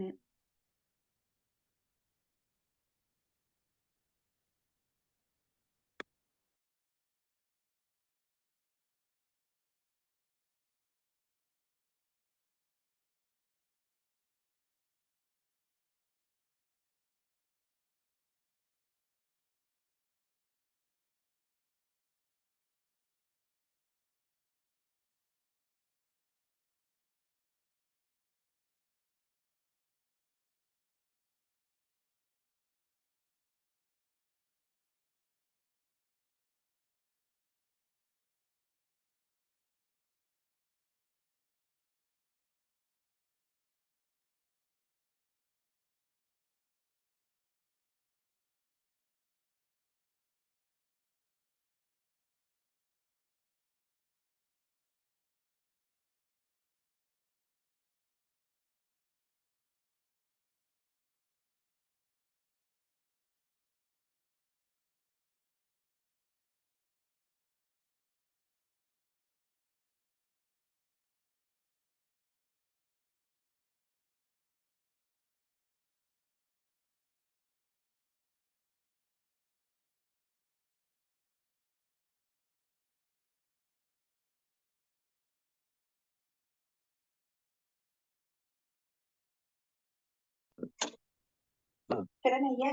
internet. Espérame ya.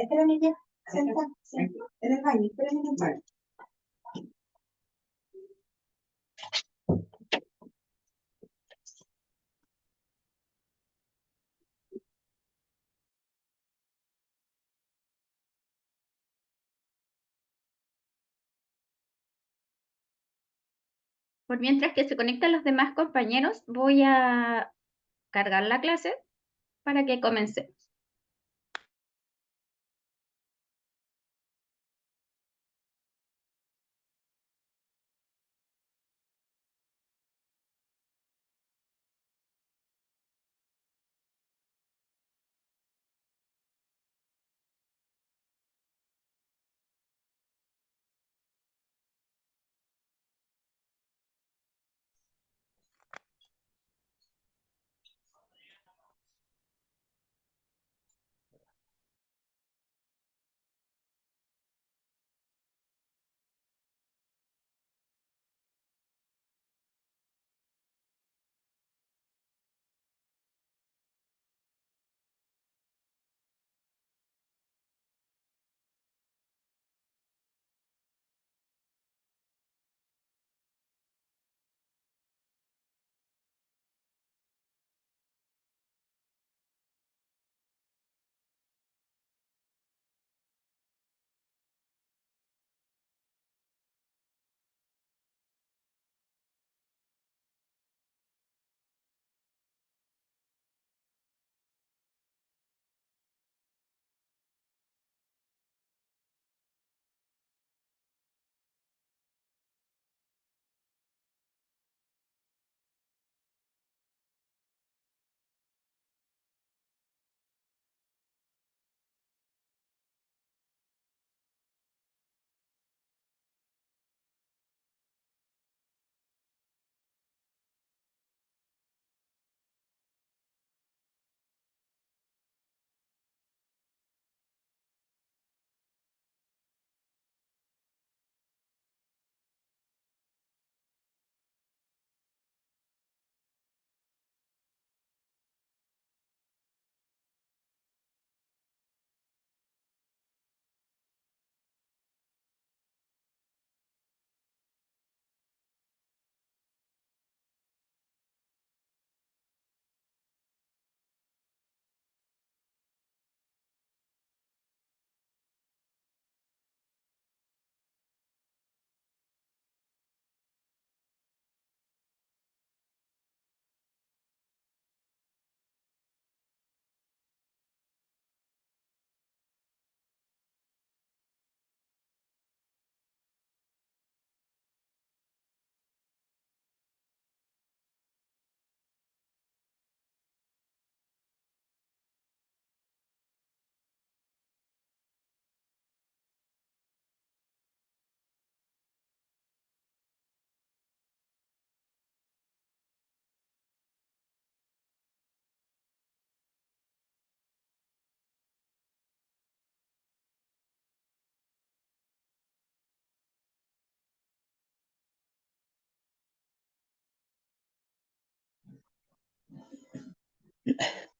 Espérame ya. Senta, senta. En el baño, espérame en el baño. Por mientras que se conectan los demás compañeros, voy a cargar la clase para que comencemos.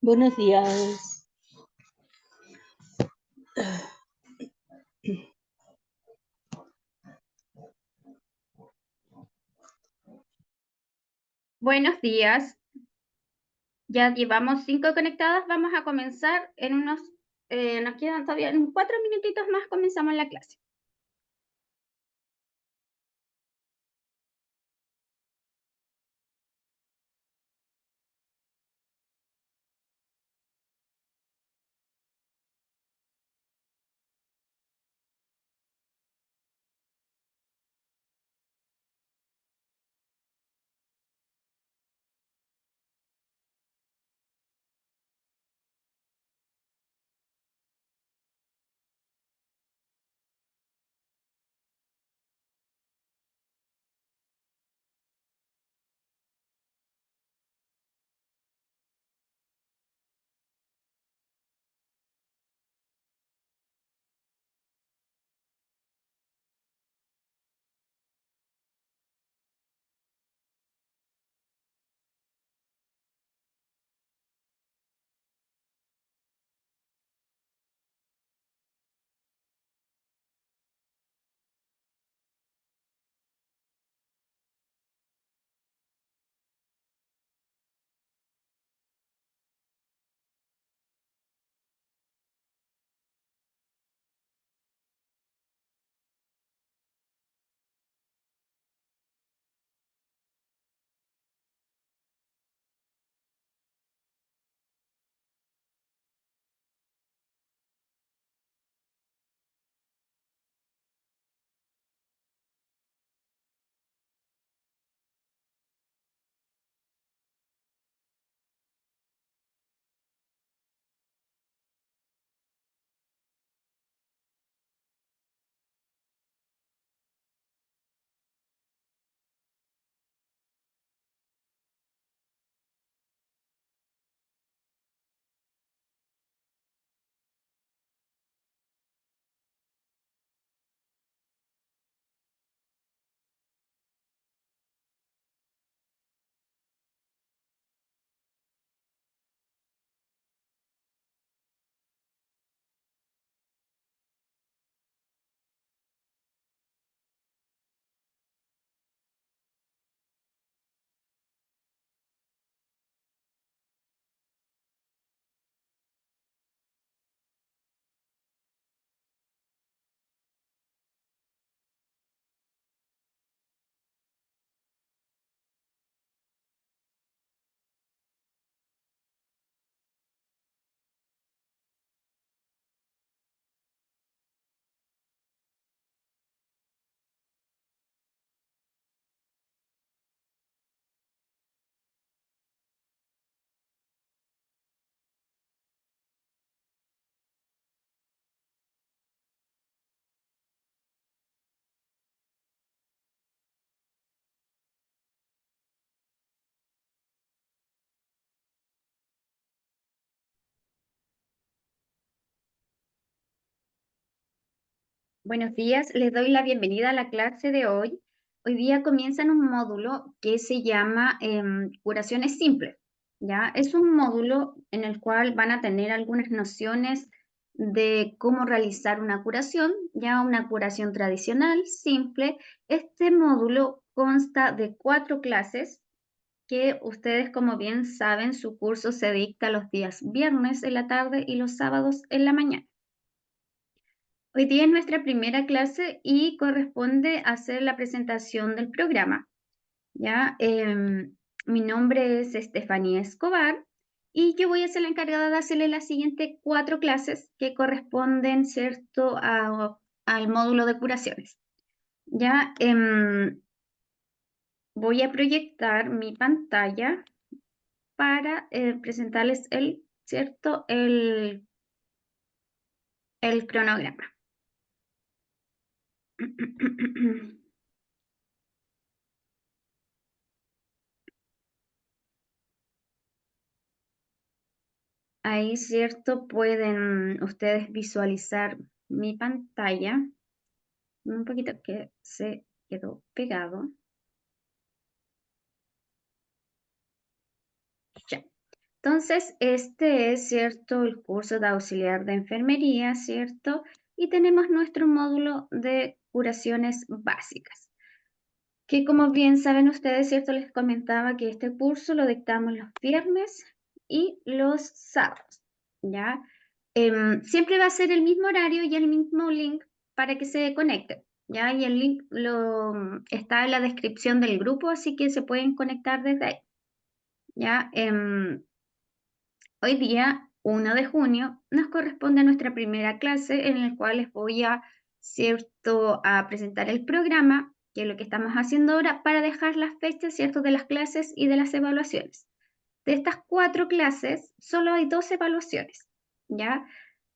Buenos días. Buenos días. Ya llevamos 5 conectadas. Vamos a comenzar en unos, nos quedan todavía en 4 minutitos más, comenzamos la clase. Buenos días, les doy la bienvenida a la clase de hoy. Hoy día comienzan un módulo que se llama Curaciones Simples. ¿Ya? Es un módulo en el cual van a tener algunas nociones de cómo realizar una curación, ya una curación tradicional, simple. Este módulo consta de 4 clases que ustedes, como bien saben, su curso se dicta los días viernes en la tarde y los sábados en la mañana. Hoy día es nuestra primera clase y corresponde hacer la presentación del programa. ¿Ya? Mi nombre es Estefanía Escobar y yo voy a ser la encargada de hacerle las siguientes 4 clases que corresponden, ¿cierto?, al módulo de curaciones. ¿Ya? Voy a proyectar mi pantalla para presentarles ¿cierto?, el cronograma. Ahí, ¿cierto? Pueden ustedes visualizar mi pantalla. Un poquito que se quedó pegado. Ya. Entonces, este es, ¿cierto?, el curso de auxiliar de enfermería, ¿cierto? Y tenemos nuestro módulo de curaciones básicas, que como bien saben ustedes, ¿cierto? Les comentaba que este curso lo dictamos los viernes y los sábados, ¿ya? Siempre va a ser el mismo horario y el mismo link para que se conecten, ¿ya? Y el link está en la descripción del grupo, así que se pueden conectar desde ahí, ¿ya? Hoy día, 1 de junio, nos corresponde nuestra primera clase en la cual les voy a, ¿cierto?, a presentar el programa, que es lo que estamos haciendo ahora, para dejar las fechas, ¿cierto?, de las clases y de las evaluaciones. De estas 4 clases, solo hay 2 evaluaciones, ¿ya?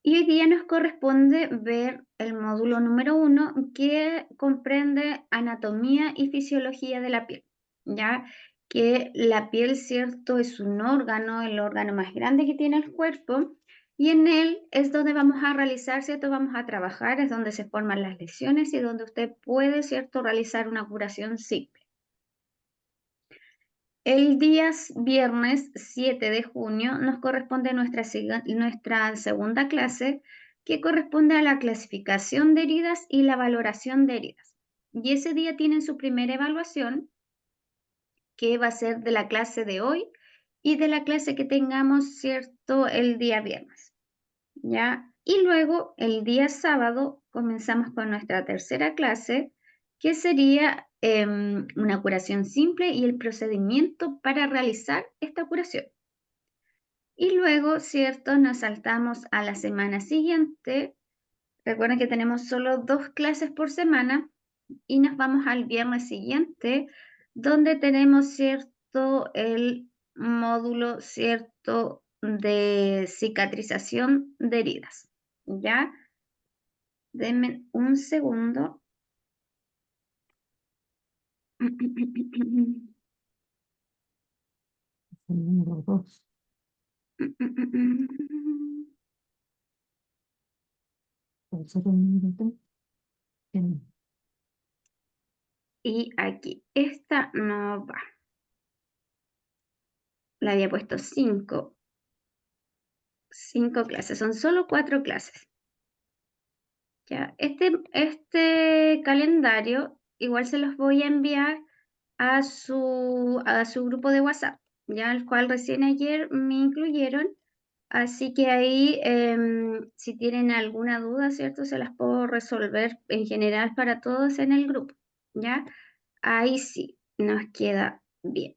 Y hoy día nos corresponde ver el módulo número 1, que comprende anatomía y fisiología de la piel, ¿ya? Que la piel, ¿cierto?, es un órgano, el órgano más grande que tiene el cuerpo, y en él es donde vamos a realizar, ¿cierto?, vamos a trabajar, es donde se forman las lesiones y donde usted puede, ¿cierto?, realizar una curación simple. El día viernes 7 de junio nos corresponde nuestra segunda clase, que corresponde a la clasificación de heridas y la valoración de heridas. Y ese día tienen su primera evaluación, que va a ser de la clase de hoy y de la clase que tengamos, ¿cierto?, el día viernes, ¿ya? Y luego, el día sábado, comenzamos con nuestra tercera clase, que sería una curación simple y el procedimiento para realizar esta curación. Y luego, ¿cierto?, nos saltamos a la semana siguiente. Recuerden que tenemos solo 2 clases por semana y nos vamos al viernes siguiente, donde tenemos, ¿cierto?, el módulo, ¿cierto?, de cicatrización de heridas, ¿ya? Denme un segundo. Número 2. Y aquí, esta no va. Le había puesto 5 clases, son solo 4 clases. Ya, este calendario igual se los voy a enviar a su grupo de WhatsApp, ya el cual recién ayer me incluyeron, así que ahí si tienen alguna duda, ¿cierto? Se las puedo resolver en general para todos en el grupo, ¿ya? Ahí sí, nos queda bien.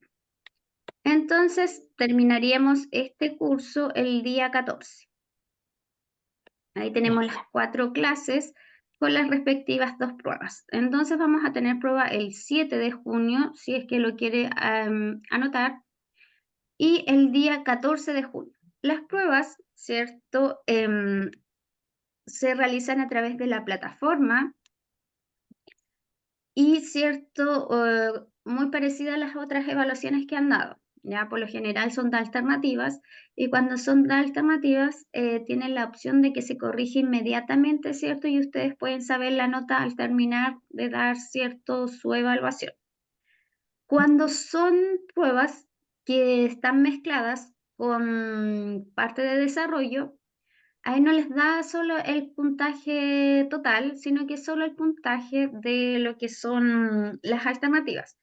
Entonces, terminaríamos este curso el día 14. Ahí tenemos las 4 clases con las respectivas 2 pruebas. Entonces vamos a tener prueba el 7 de junio, si es que lo quiere anotar, y el día 14 de junio. Las pruebas, ¿cierto?, se realizan a través de la plataforma y, ¿cierto?, muy parecida a las otras evaluaciones que han dado. Ya por lo general son de alternativas y cuando son de alternativas tienen la opción de que se corrige inmediatamente, ¿cierto? Y ustedes pueden saber la nota al terminar de dar, ¿cierto?, su evaluación. Cuando son pruebas que están mezcladas con parte de desarrollo, ahí no les da solo el puntaje total, sino que solo el puntaje de lo que son las alternativas,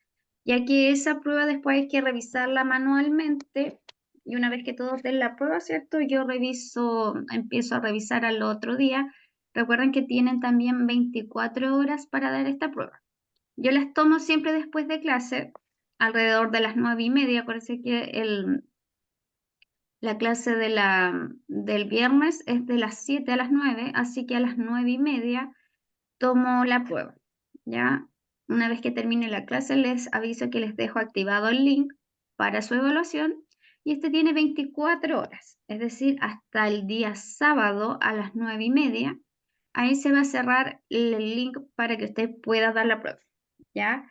ya que esa prueba después hay que revisarla manualmente y una vez que todos den la prueba, ¿cierto? Yo empiezo a revisar al otro día. Recuerden que tienen también 24 horas para dar esta prueba. Yo las tomo siempre después de clase, alrededor de las 9:30. Acuérdense que la clase del viernes es de las 7 a las 9, así que a las 9:30 tomo la prueba, ¿ya? Una vez que termine la clase les aviso que les dejo activado el link para su evaluación y este tiene 24 horas, es decir, hasta el día sábado a las 9:30. Ahí se va a cerrar el link para que usted pueda dar la prueba, ¿ya?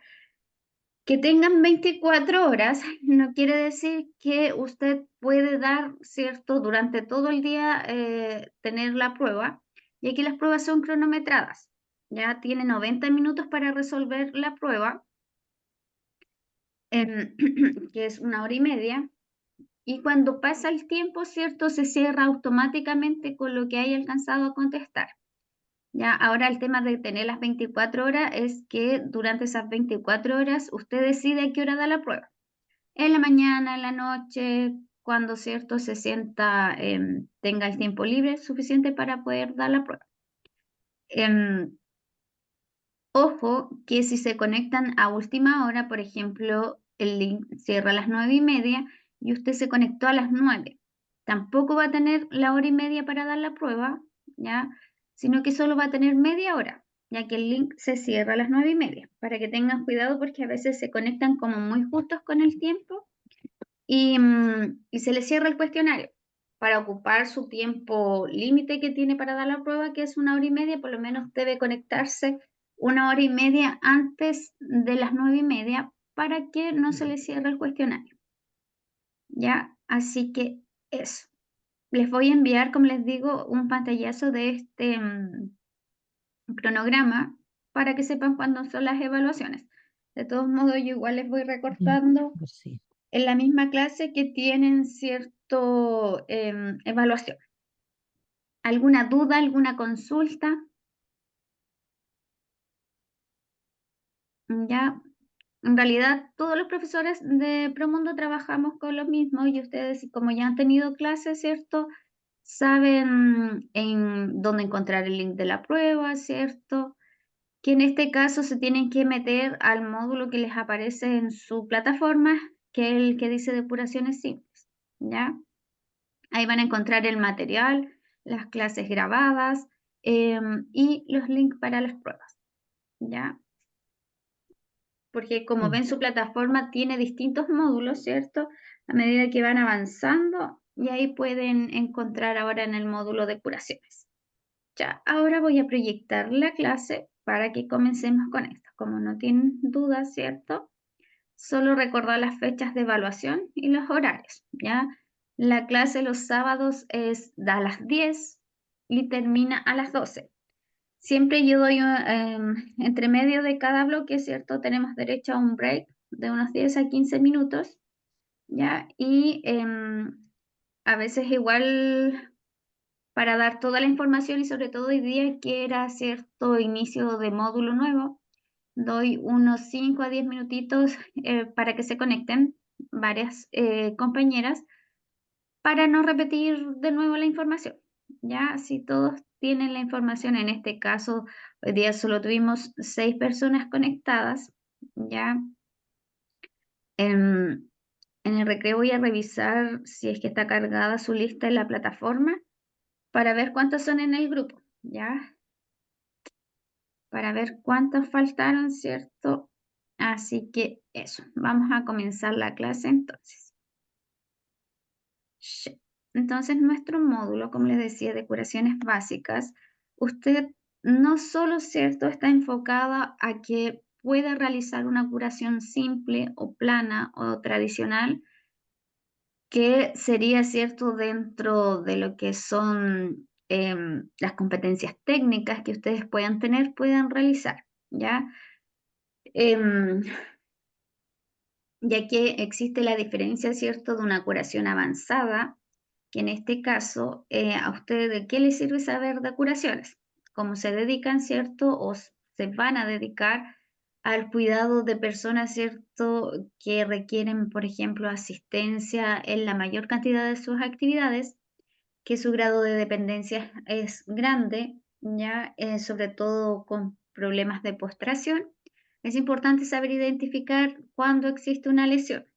Que tengan 24 horas no quiere decir que usted puede dar, ¿cierto?, durante todo el día tener la prueba, y aquí las pruebas son cronometradas. Ya tiene 90 minutos para resolver la prueba, que es 1 hora y media, y cuando pasa el tiempo, ¿cierto? Se cierra automáticamente con lo que haya alcanzado a contestar. Ya, ahora el tema de tener las 24 horas es que durante esas 24 horas usted decide a qué hora da la prueba. En la mañana, en la noche, cuando, ¿cierto? Se sienta, tenga el tiempo libre suficiente para poder dar la prueba. Ojo que si se conectan a última hora, por ejemplo, el link cierra a las 9:30 y usted se conectó a las 9. Tampoco va a tener la hora y media para dar la prueba, ¿ya? Sino que solo va a tener media hora, ya que el link se cierra a las 9:30. Para que tengan cuidado porque a veces se conectan como muy justos con el tiempo y se les cierra el cuestionario. Para ocupar su tiempo límite que tiene para dar la prueba, que es 1 hora y media, por lo menos debe conectarse 1 hora y media antes de las 9:30 para que no se les cierre el cuestionario. ¿Ya? Así que eso. Les voy a enviar, como les digo, un pantallazo de este cronograma para que sepan cuándo son las evaluaciones. De todos modos, yo igual les voy recortando Pues sí. en la misma clase que tienen cierto evaluación. ¿Alguna duda, alguna consulta? Ya, en realidad todos los profesores de Promundo trabajamos con lo mismo y ustedes, como ya han tenido clases, ¿cierto? Saben en dónde encontrar el link de la prueba, ¿cierto? Que en este caso se tienen que meter al módulo que les aparece en su plataforma, que es el que dice depuraciones simples, ¿ya? Ahí van a encontrar el material, las clases grabadas y los links para las pruebas, ¿ya? Porque como Sí. ven su plataforma tiene distintos módulos, ¿cierto? A medida que van avanzando y ahí pueden encontrar ahora en el módulo de curaciones. Ya, ahora voy a proyectar la clase para que comencemos con esto. Como no tienen dudas, ¿cierto? Solo recordar las fechas de evaluación y los horarios, ¿ya? La clase los sábados da a las 10 y termina a las 12. Siempre yo doy entre medio de cada bloque, ¿cierto? Tenemos derecho a un break de unos 10 a 15 minutos, ¿ya? Y a veces igual para dar toda la información y sobre todo hoy día que era cierto inicio de módulo nuevo, doy unos 5 a 10 minutitos para que se conecten varias compañeras para no repetir de nuevo la información. Ya, si todos tienen la información, en este caso, hoy día solo tuvimos 6 personas conectadas, ya. En, en el recreo voy a revisar si es que está cargada su lista en la plataforma para ver cuántos son en el grupo, ya. Para ver cuántos faltaron, ¿cierto? Así que eso, vamos a comenzar la clase entonces. Sí. Entonces, nuestro módulo, como les decía, de curaciones básicas, usted no solo, ¿cierto?, está enfocada a que pueda realizar una curación simple o plana o tradicional, que sería, ¿cierto?, dentro de lo que son las competencias técnicas que ustedes puedan tener, puedan realizar, ¿ya? Em, ya que existe la diferencia, ¿cierto?, de una curación avanzada, que en este caso, a ustedes, ¿de qué les sirve saber de curaciones? Cómo se dedican, ¿cierto? O se van a dedicar al cuidado de personas, ¿cierto? Que requieren, por ejemplo, asistencia en la mayor cantidad de sus actividades, que su grado de dependencia es grande, ya, sobre todo con problemas de postración. Es importante saber identificar cuándo existe una lesión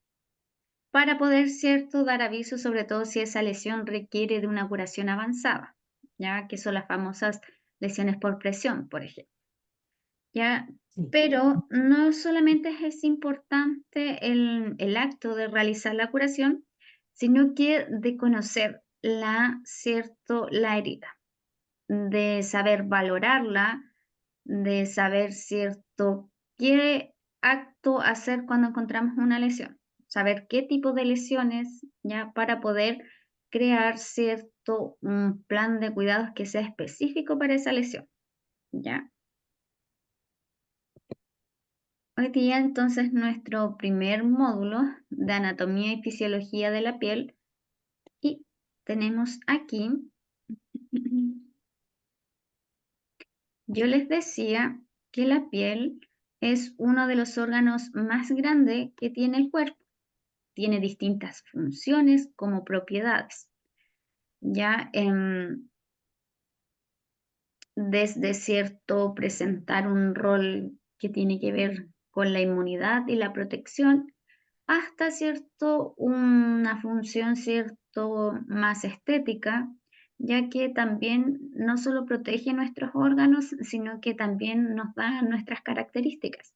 para poder, ¿cierto?, dar aviso, sobre todo si esa lesión requiere de una curación avanzada, ya que son las famosas lesiones por presión, por ejemplo. ¿Ya? Sí. Pero no solamente es importante el acto de realizar la curación, sino que de conocer ¿cierto?, la herida, de saber valorarla, de saber, ¿cierto?, qué acto hacer cuando encontramos una lesión, saber qué tipo de lesiones, ya, para poder crear, ¿cierto?, un plan de cuidados que sea específico para esa lesión, ¿ya? Hoy día entonces nuestro primer módulo de anatomía y fisiología de la piel tenemos aquí, yo les decía que la piel es uno de los órganos más grandes que tiene el cuerpo. Tiene distintas funciones como propiedades. Ya desde cierto presentar un rol que tiene que ver con la inmunidad y la protección, hasta cierto una función cierto más estética, ya que también no solo protege nuestros órganos, sino que también nos da nuestras características.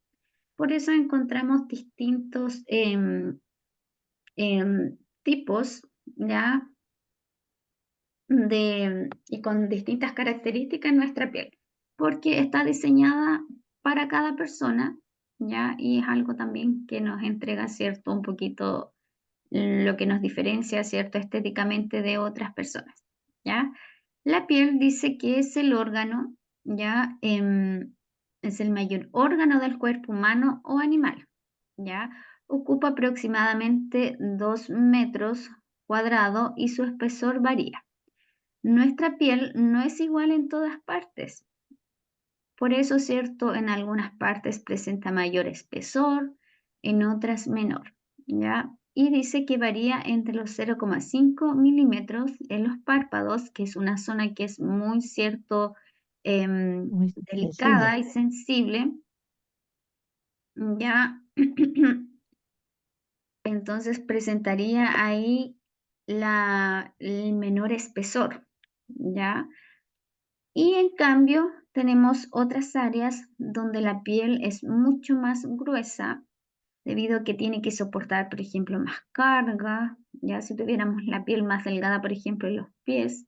Por eso encontramos distintos tipos, ¿ya? Y con distintas características en nuestra piel, porque está diseñada para cada persona, ¿ya? Y es algo también que nos entrega, ¿cierto? Un poquito lo que nos diferencia, ¿cierto? Estéticamente de otras personas, ¿ya? La piel dice que es el órgano, ¿ya? Es el mayor órgano del cuerpo humano o animal, ¿ya? Ocupa aproximadamente 2 metros cuadrados y su espesor varía. Nuestra piel no es igual en todas partes. Por eso, cierto, en algunas partes presenta mayor espesor, en otras menor, ¿ya? Y dice que varía entre los 0,5 milímetros en los párpados, que es una zona que es muy, cierto, Muy delicada sensible. y sensible, ¿ya? Entonces presentaría ahí el menor espesor, ¿ya? Y en cambio, tenemos otras áreas donde la piel es mucho más gruesa, debido a que tiene que soportar, por ejemplo, más carga. Ya si tuviéramos la piel más delgada, por ejemplo, en los pies,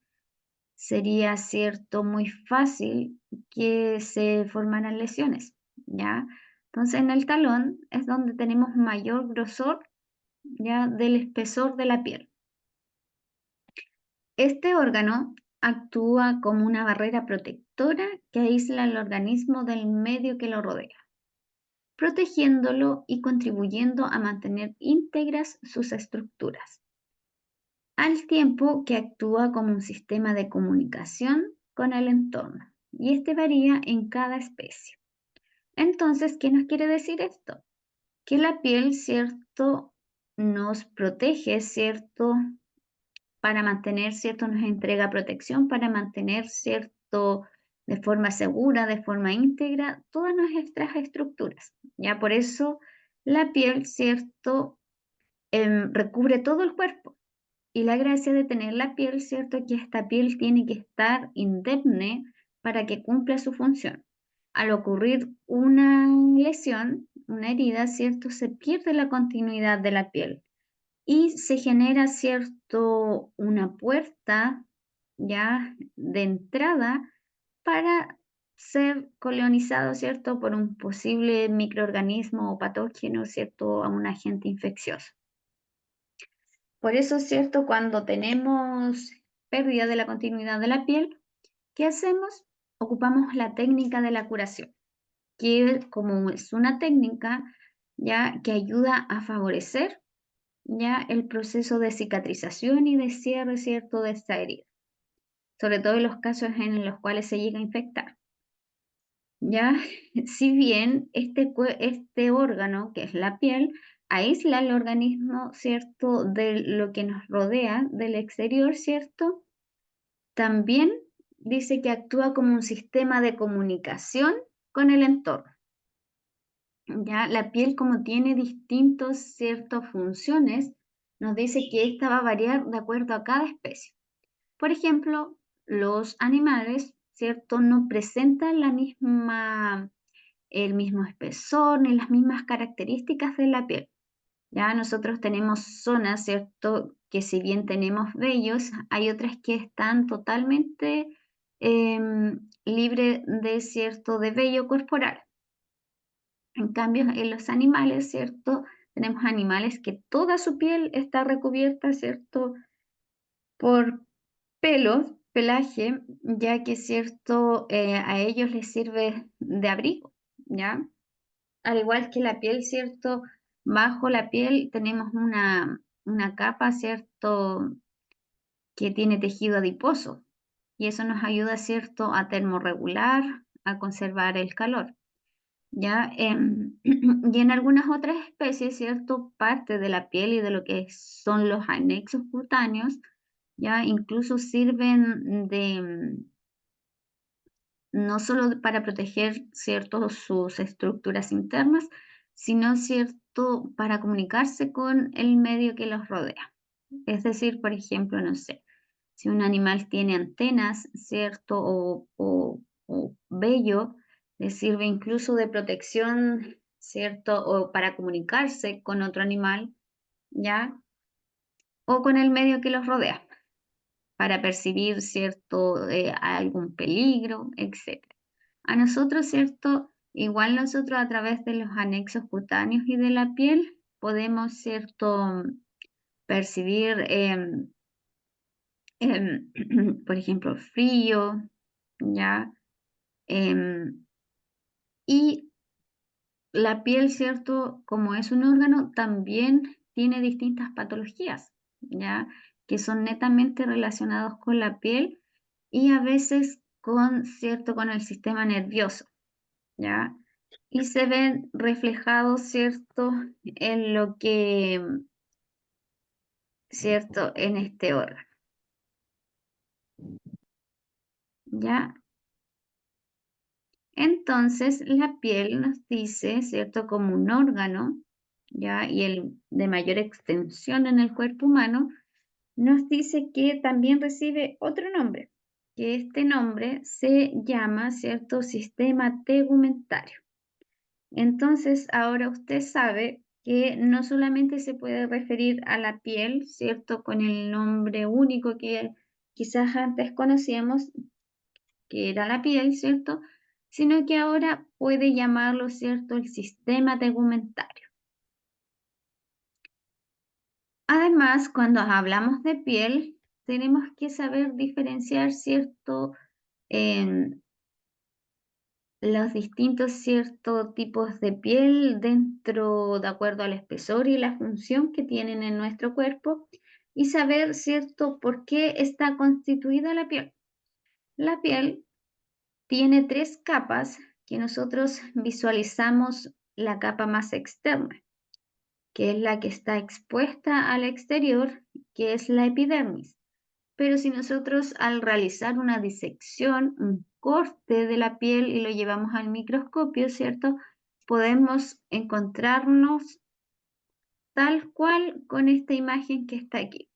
sería cierto muy fácil que se formaran lesiones, ¿ya? Entonces, en el talón es donde tenemos mayor grosor, ya, del espesor de la piel. Este órgano actúa como una barrera protectora que aísla al organismo del medio que lo rodea, protegiéndolo y contribuyendo a mantener íntegras sus estructuras, al tiempo que actúa como un sistema de comunicación con el entorno, y este varía en cada especie. Entonces, ¿qué nos quiere decir esto? Que la piel, ¿cierto?, nos protege, ¿cierto?, para mantener, ¿cierto? Nos entrega protección para mantener, ¿cierto? De forma segura, de forma íntegra, todas nuestras estructuras. Ya por eso la piel, ¿cierto? Recubre todo el cuerpo. Y la gracia de tener la piel, ¿cierto? Es que esta piel tiene que estar indemne para que cumpla su función. Al ocurrir una lesión, una herida, ¿cierto? Se pierde la continuidad de la piel y se genera, cierto, una puerta ya de entrada para ser colonizado, cierto, por un posible microorganismo o patógeno, cierto, a un agente infeccioso. Por eso, cierto, cuando tenemos pérdida de la continuidad de la piel, ¿qué hacemos? Ocupamos la técnica de la curación, que como es una técnica ya que ayuda a favorecer ya el proceso de cicatrización y de cierre, ¿cierto?, de esta herida, sobre todo en los casos en los cuales se llega a infectar. Ya, si bien este órgano, que es la piel, aísla el organismo, ¿cierto?, de lo que nos rodea del exterior, ¿cierto? También dice que actúa como un sistema de comunicación con el entorno. Ya la piel, como tiene distintos ciertas funciones, nos dice que esta va a variar de acuerdo a cada especie. Por ejemplo, los animales, ¿cierto? No presentan el mismo espesor ni las mismas características de la piel. Ya nosotros tenemos zonas, ¿cierto? Que si bien tenemos vellos, hay otras que están totalmente libre de cierto de vello corporal. En cambio, en los animales, ¿cierto? Tenemos animales que toda su piel está recubierta, ¿cierto? Por pelos, pelaje, ya que, ¿cierto? A ellos les sirve de abrigo, ¿ya? Al igual que la piel, ¿cierto? Bajo la piel tenemos una capa, ¿cierto? que tiene tejido adiposo y eso nos ayuda, ¿cierto?, a termorregular, a conservar el calor. ¿Ya? Y en algunas otras especies, ¿cierto? Parte de la piel y de lo que son los anexos cutáneos, ¿ya? Incluso sirven de, no solo para proteger, ¿cierto? Sus estructuras internas, sino, ¿cierto? Para comunicarse con el medio que los rodea. Es decir, por ejemplo, no sé, si un animal tiene antenas, ¿cierto? O vello, le sirve incluso de protección, ¿cierto? O para comunicarse con otro animal, ¿ya? O con el medio que los rodea, para percibir, ¿cierto? Algún peligro, etc. A nosotros, ¿cierto? Igual nosotros a través de los anexos cutáneos y de la piel podemos, ¿cierto? Percibir por ejemplo, frío, ¿ya? Y la piel, ¿cierto? Como es un órgano, también tiene distintas patologías, ¿ya? Que son netamente relacionados con la piel y a veces con, ¿cierto? Con el sistema nervioso, ¿ya? Y se ven reflejados, ¿cierto? En lo que, ¿cierto? En este órgano, ¿ya? Entonces, la piel nos dice, ¿cierto? Como un órgano, ¿ya? Y el de mayor extensión en el cuerpo humano, nos dice que también recibe otro nombre, que este nombre se llama, ¿cierto? Sistema tegumentario. Entonces, ahora usted sabe que no solamente se puede referir a la piel, ¿cierto? Con el nombre único que quizás antes conocíamos, que era la piel, ¿cierto? Sino que ahora puede llamarlo, ¿cierto? El sistema tegumentario. Además, cuando hablamos de piel, tenemos que saber diferenciar, ¿cierto? Los distintos, ¿cierto? Tipos de piel dentro, de acuerdo al espesor y la función que tienen en nuestro cuerpo y saber, ¿cierto? Por qué está constituida la piel. La piel tiene tres capas que nosotros visualizamos la capa más externa, que es la que está expuesta al exterior, que es la epidermis. Pero si nosotros al realizar una disección, un corte de la piel y lo llevamos al microscopio, ¿cierto? Podemos encontrarnos tal cual con esta imagen que está aquí.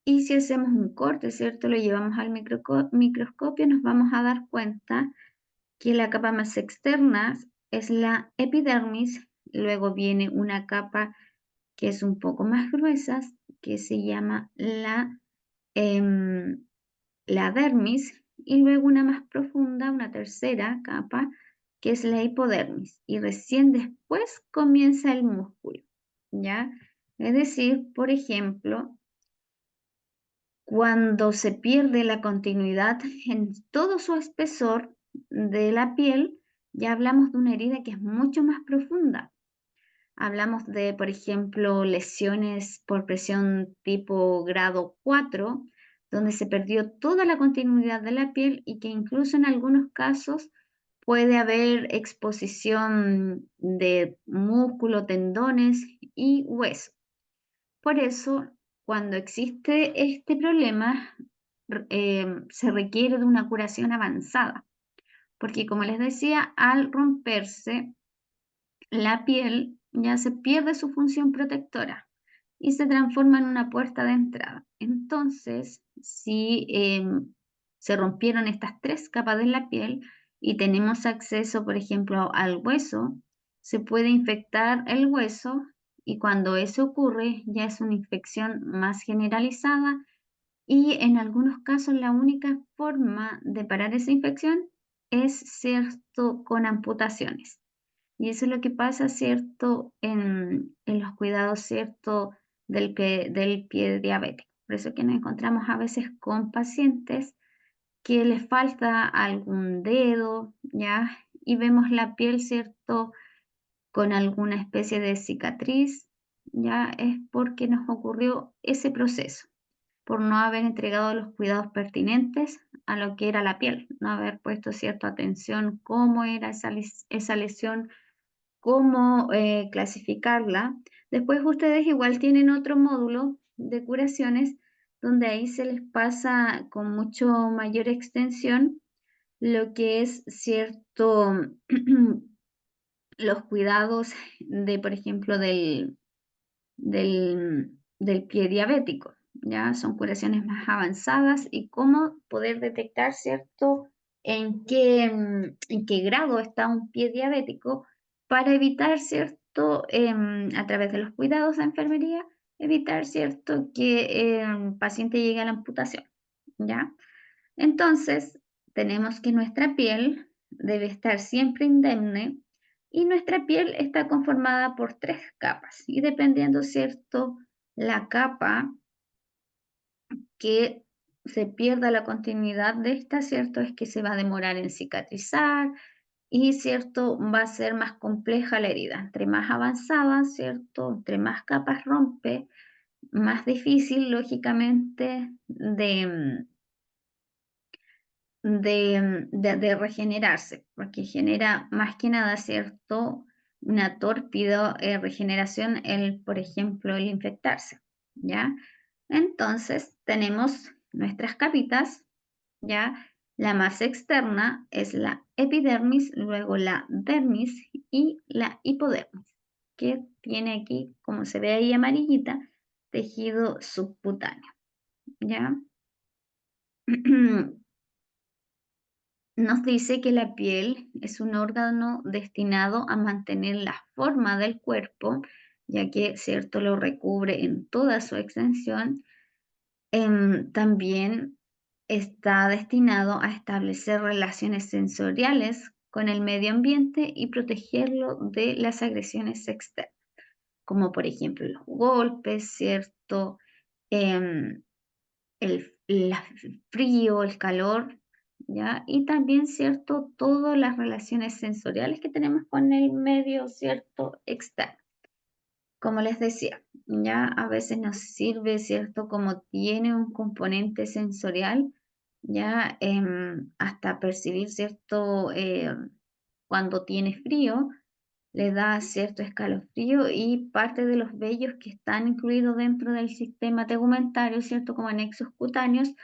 Y si hacemos un corte, ¿cierto? Lo llevamos al microscopio, nos vamos a dar cuenta que la capa más externa es la epidermis, luego viene una capa que es un poco más gruesa, que se llama la dermis, y luego una más profunda, una tercera capa, que es la hipodermis, y recién después comienza el músculo, ¿ya? Es decir, por ejemplo, cuando se pierde la continuidad en todo su espesor de la piel, ya hablamos de una herida que es mucho más profunda. Hablamos de, por ejemplo, lesiones por presión tipo grado 4, donde se perdió toda la continuidad de la piel y que incluso en algunos casos puede haber exposición de músculo, tendones y hueso. Por eso, cuando existe este problema, se requiere de una curación avanzada, porque como les decía, al romperse la piel ya se pierde su función protectora y se transforma en una puerta de entrada. Entonces, si se rompieron estas tres capas de la piel y tenemos acceso, por ejemplo, al hueso, se puede infectar el hueso y cuando eso ocurre ya es una infección más generalizada y en algunos casos la única forma de parar esa infección es, cierto, con amputaciones. Y eso es lo que pasa, ¿cierto?, en los cuidados, ¿cierto?, del pie diabético. Por eso que nos encontramos a veces con pacientes que les falta algún dedo, ¿ya? Y vemos la piel, ¿cierto?, con alguna especie de cicatriz, ya es porque nos ocurrió ese proceso, por no haber entregado los cuidados pertinentes a lo que era la piel, no haber puesto cierta atención cómo era esa lesión, cómo clasificarla. Después ustedes igual tienen otro módulo de curaciones donde ahí se les pasa con mucho mayor extensión lo que es cierto, los cuidados de, por ejemplo, del pie diabético, ¿ya? Son curaciones más avanzadas y cómo poder detectar, ¿cierto?, en qué grado está un pie diabético para evitar, ¿cierto?, a través de los cuidados de enfermería, evitar, ¿cierto?, que el paciente llegue a la amputación, ¿ya? Entonces, tenemos que nuestra piel debe estar siempre indemne y nuestra piel está conformada por 3 capas y dependiendo, ¿cierto?, la capa que se pierda la continuidad de esta, ¿cierto?, es que se va a demorar en cicatrizar y, ¿cierto?, va a ser más compleja la herida. Entre más avanzada, ¿cierto?, entre más capas rompe, más difícil, lógicamente, de regenerarse, porque genera más que nada, ¿cierto?, una tórpida regeneración, por ejemplo, el infectarse, ¿ya? Entonces, tenemos nuestras capitas, ¿ya? La más externa es la epidermis, luego la dermis y la hipodermis, que tiene aquí, como se ve ahí amarillita, tejido subcutáneo, ¿ya? Nos dice que la piel es un órgano destinado a mantener la forma del cuerpo, ya que, cierto, lo recubre en toda su extensión. También está destinado a establecer relaciones sensoriales con el medio ambiente y protegerlo de las agresiones externas, como por ejemplo los golpes, ¿cierto? Em, el frío, el calor, ¿ya? Y también, ¿cierto? Todas las relaciones sensoriales que tenemos con el medio, ¿cierto? Externo. Como les decía, ya a veces nos sirve, ¿cierto? Como tiene un componente sensorial, ya hasta percibir, ¿cierto? Cuando tiene frío, le da cierto escalofrío y parte de los vellos que están incluidos dentro del sistema tegumentario, ¿cierto? Como anexos cutáneos,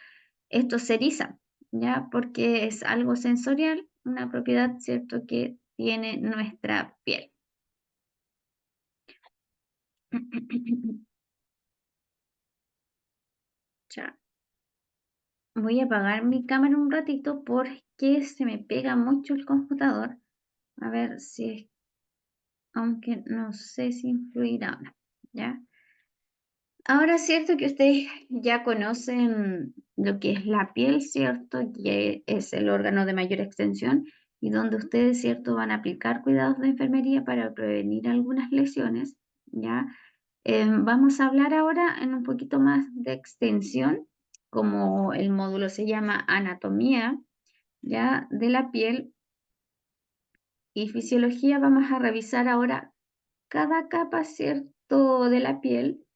estos se erizan, ¿ya? Porque es algo sensorial, una propiedad, ¿cierto?, que tiene nuestra piel. Ya. Voy a apagar mi cámara un ratito porque se me pega mucho el computador. A ver si es, aunque no sé si influirá o no, ¿ya? Ahora es cierto que ustedes ya conocen lo que es la piel, ¿cierto? Que es el órgano de mayor extensión y donde ustedes, ¿cierto?, van a aplicar cuidados de enfermería para prevenir algunas lesiones, ¿ya? Vamos a hablar ahora en un poquito más de extensión, como el módulo se llama anatomía, ¿ya?, de la piel y fisiología. Vamos a revisar ahora cada capa, ¿cierto?, de la piel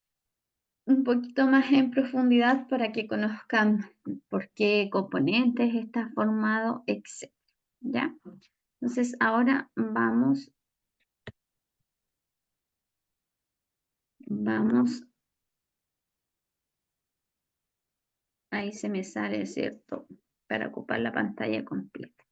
un poquito más en profundidad para que conozcan por qué componentes está formado, etc. ¿Ya? Entonces, ahora vamos, ahí se me sale, ¿cierto?, para ocupar la pantalla completa.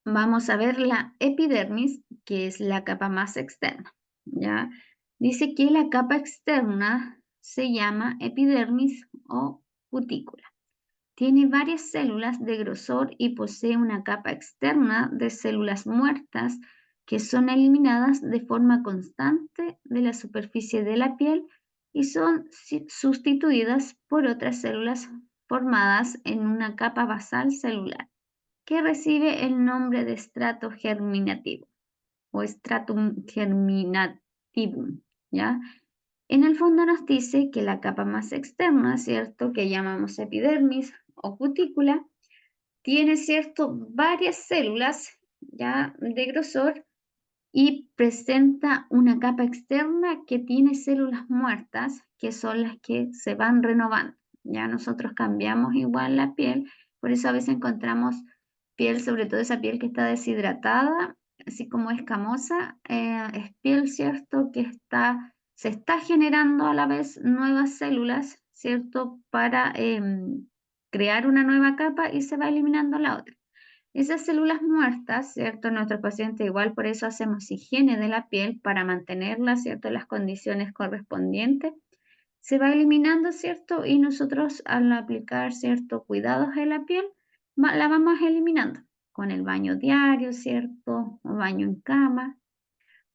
Vamos a ver la epidermis, que es la capa más externa, ¿ya? Dice que la capa externa se llama epidermis o cutícula. Tiene varias células de grosor y posee una capa externa de células muertas que son eliminadas de forma constante de la superficie de la piel y son sustituidas por otras células formadas en una capa basal celular que recibe el nombre de estrato germinativo o stratum germinativum, ¿ya? En el fondo nos dice que la capa más externa, ¿cierto?, que llamamos epidermis o cutícula, tiene, ¿cierto?, varias células, ¿ya?, de grosor y presenta una capa externa que tiene células muertas, que son las que se van renovando. Ya nosotros cambiamos igual la piel, por eso a veces encontramos piel, sobre todo esa piel que está deshidratada, así como escamosa, es piel, ¿cierto?, que se está generando a la vez nuevas células, ¿cierto?, para crear una nueva capa y se va eliminando la otra. Esas células muertas, ¿cierto? Nuestros pacientes igual por eso hacemos higiene de la piel para mantenerla, ¿cierto?, en las condiciones correspondientes. Se va eliminando, ¿cierto? Y nosotros al aplicar, ¿cierto?, cuidados en la piel, la vamos eliminando con el baño diario, ¿cierto? O baño en cama.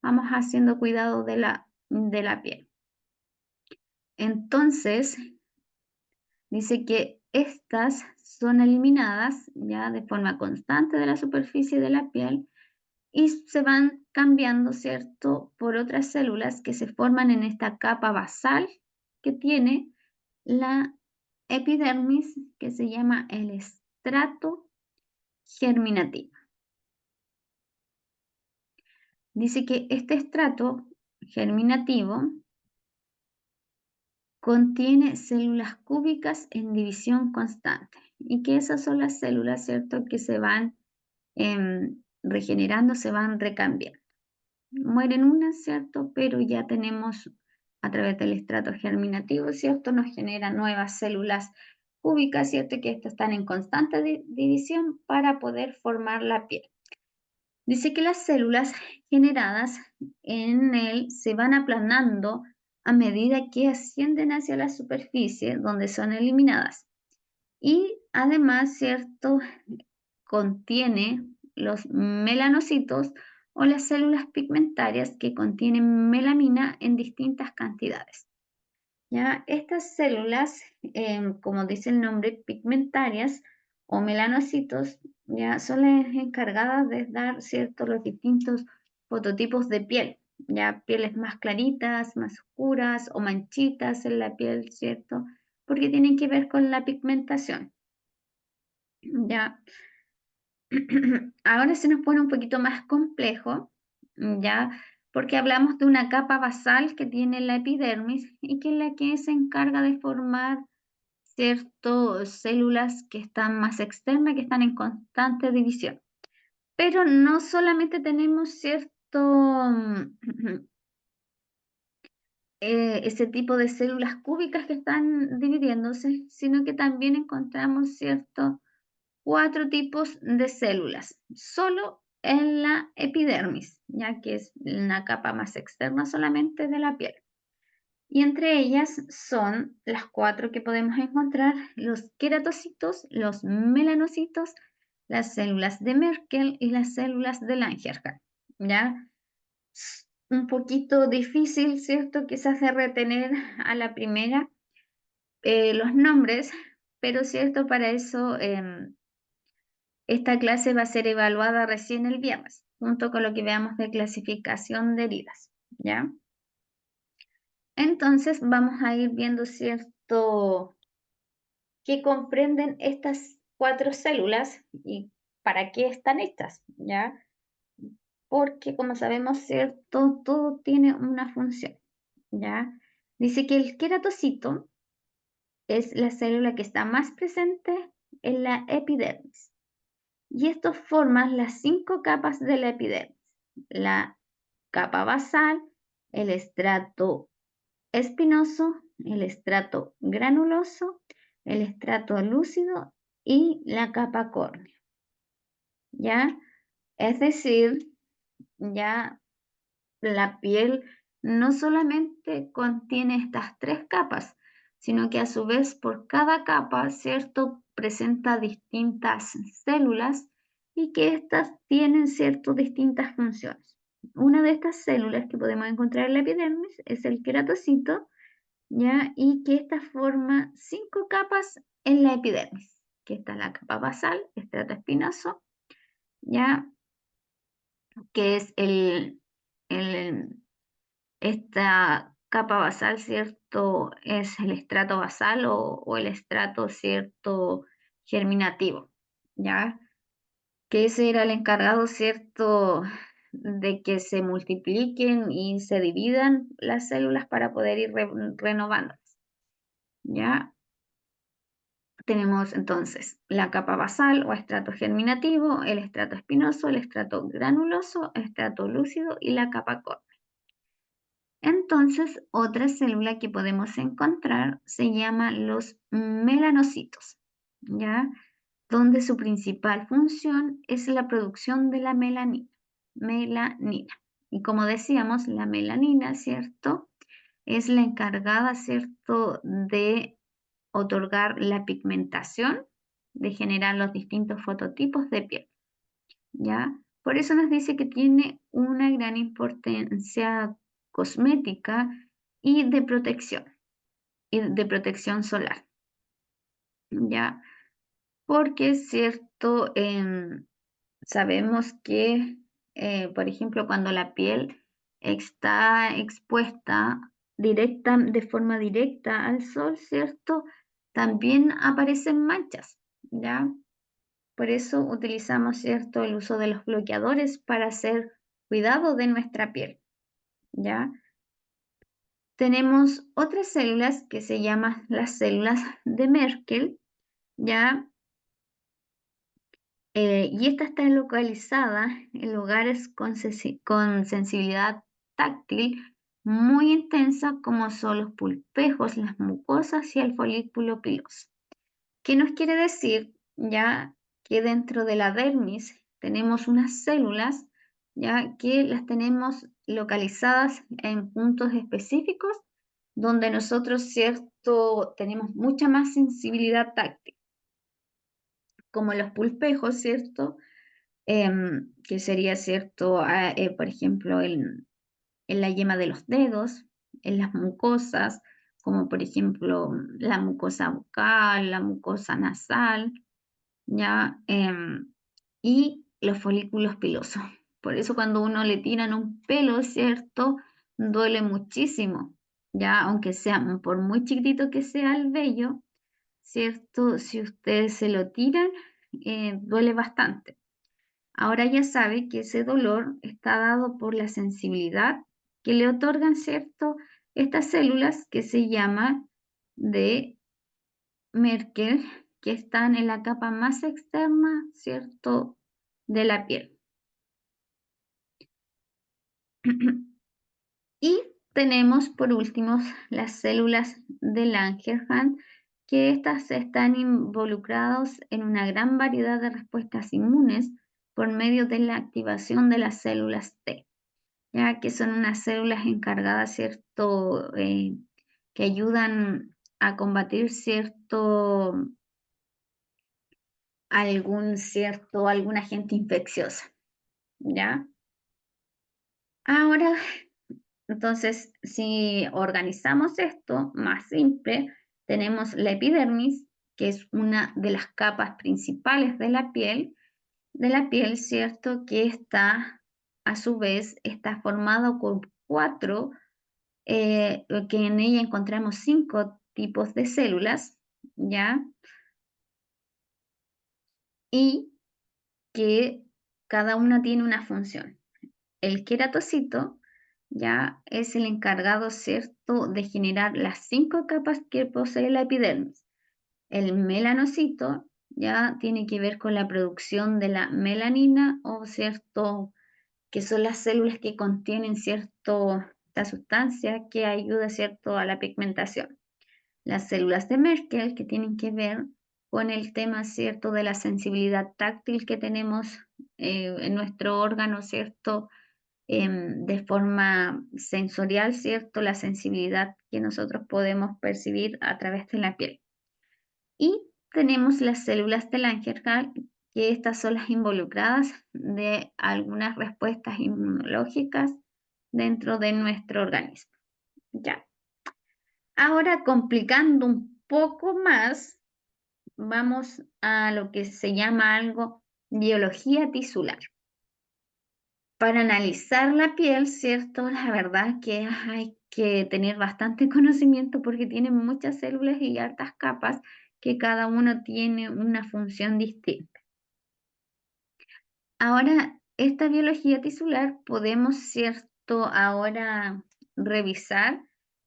Vamos haciendo cuidado de la piel. Entonces, dice que estas son eliminadas ya de forma constante de la superficie de la piel y se van cambiando, ¿cierto?, por otras células que se forman en esta capa basal que tiene la epidermis, que se llama el estrato germinativo. Dice que este estrato germinativo contiene células cúbicas en división constante y que esas son las células, ¿cierto?, que se van regenerando, se van recambiando. Mueren unas, ¿cierto? Pero ya tenemos a través del estrato germinativo, ¿cierto? Nos generan nuevas células cúbicas, ¿cierto? Que estas están en constante división para poder formar la piel. Dice que las células generadas en él se van aplanando a medida que ascienden hacia la superficie donde son eliminadas. Y además, ¿cierto?, contiene los melanocitos o las células pigmentarias que contienen melamina en distintas cantidades. ¿Ya? Estas células, como dice el nombre, pigmentarias o melanocitos, ya son las encargadas de dar, ¿cierto?, los distintos fototipos de piel, ya pieles más claritas, más oscuras o manchitas en la piel, ¿cierto? Porque tienen que ver con la pigmentación. Ya. Ahora se nos pone un poquito más complejo, ya, porque hablamos de una capa basal que tiene la epidermis y que es la que se encarga de formar ciertas células que están más externas, que están en constante división. Pero no solamente tenemos ese tipo de células cúbicas que están dividiéndose, sino que también encontramos 4 tipos de células, solo en la epidermis, ya que es una capa más externa solamente de la piel. Y entre ellas son las 4 que podemos encontrar: los queratocitos, los melanocitos, las células de Merkel y las células de Langerhans. ¿Ya? Un poquito difícil, ¿cierto?, quizás de retener a la primera los nombres, pero cierto, para eso esta clase va a ser evaluada recién el viernes, junto con lo que veamos de clasificación de heridas, ¿ya? Entonces vamos a ir viendo, ¿cierto?, qué comprenden estas 4 células y para qué están hechas, ¿ya? Porque como sabemos, ¿cierto?, todo tiene una función, ¿ya? Dice que el queratocito es la célula que está más presente en la epidermis. Y esto forma las 5 capas de la epidermis: la capa basal, el estrato espinoso, el estrato granuloso, el estrato lúcido y la capa córnea. ¿Ya? Es decir, ya la piel no solamente contiene estas 3 capas, sino que a su vez por cada capa, ¿cierto?, presenta distintas células y que estas tienen, ¿cierto?, distintas funciones. Una de estas células que podemos encontrar en la epidermis es el queratocito, ¿ya? Y que esta forma 5 capas en la epidermis, que está la capa basal, estrato espinoso, ¿ya?, que es esta capa basal, ¿cierto?, es el estrato basal o el estrato, ¿cierto?, germinativo, ¿ya? Que ese era el encargado, ¿cierto?, de que se multipliquen y se dividan las células para poder ir renovándolas. ¿Ya? Tenemos entonces la capa basal o estrato germinativo, el estrato espinoso, el estrato granuloso, el estrato lúcido y la capa córnea. Entonces, otra célula que podemos encontrar se llama los melanocitos, ¿ya? Donde su principal función es la producción de la melanina. Y como decíamos, la melanina, ¿cierto? Es la encargada, ¿cierto?, de otorgar la pigmentación, de generar los distintos fototipos de piel, ¿ya? Por eso nos dice que tiene una gran importancia cosmética y de protección solar, ¿ya? Porque es cierto, sabemos que, por ejemplo, cuando la piel está expuesta de forma directa al sol, ¿cierto? También aparecen manchas, ¿ya? Por eso utilizamos, ¿cierto?, el uso de los bloqueadores para hacer cuidado de nuestra piel, ¿ya? Tenemos otras células que se llaman las células de Merkel, ¿ya? Y esta está localizada en lugares con sensibilidad táctil muy intensa como son los pulpejos, las mucosas y el folículo piloso. ¿Qué nos quiere decir? Ya que dentro de la dermis tenemos unas células ya que las tenemos localizadas en puntos específicos donde nosotros, cierto, tenemos mucha más sensibilidad táctil, como los pulpejos, ¿cierto? Que sería, ¿cierto? Por ejemplo, en la yema de los dedos, en las mucosas, como por ejemplo la mucosa bucal, la mucosa nasal, ¿ya? Y los folículos pilosos. Por eso cuando uno le tiran un pelo, ¿cierto? Duele muchísimo, ¿ya? Aunque sea, por muy chiquitito que sea el vello, ¿cierto? Si ustedes se lo tiran, duele bastante. Ahora ya sabe que ese dolor está dado por la sensibilidad que le otorgan, ¿cierto?, estas células que se llaman de Merkel, que están en la capa más externa, ¿cierto?, de la piel. Y tenemos por último las células de Langerhans, que estas están involucradas en una gran variedad de respuestas inmunes por medio de la activación de las células T, ya que son unas células encargadas, ¿cierto?, que ayudan a combatir algún agente infeccioso, ¿ya? Ahora, entonces, si organizamos esto más simple, tenemos la epidermis, que es una de las capas principales de la piel, ¿cierto? Que está, a su vez, está formado por que en ella encontramos 5 tipos de células, ¿ya? Y que cada una tiene una función. El queratocito ya es el encargado, ¿cierto?, de generar las 5 capas que posee la epidermis. El melanocito ya tiene que ver con la producción de la melanina o, ¿cierto?, que son las células que contienen, ¿cierto?, esta sustancia que ayuda, ¿cierto?, a la pigmentación. Las células de Merkel, que tienen que ver con el tema, ¿cierto?, de la sensibilidad táctil que tenemos en nuestro órgano, ¿cierto?, de forma sensorial, ¿cierto?, la sensibilidad que nosotros podemos percibir a través de la piel. Y tenemos las células de Langerhans, que estas son las involucradas de algunas respuestas inmunológicas dentro de nuestro organismo. Ya. Ahora, complicando un poco más, vamos a lo que se llama algo biología tisular. Para analizar la piel, ¿cierto? La verdad que hay que tener bastante conocimiento porque tiene muchas células y hartas capas que cada uno tiene una función distinta. Ahora, esta biología tisular podemos, ¿cierto?, ahora revisar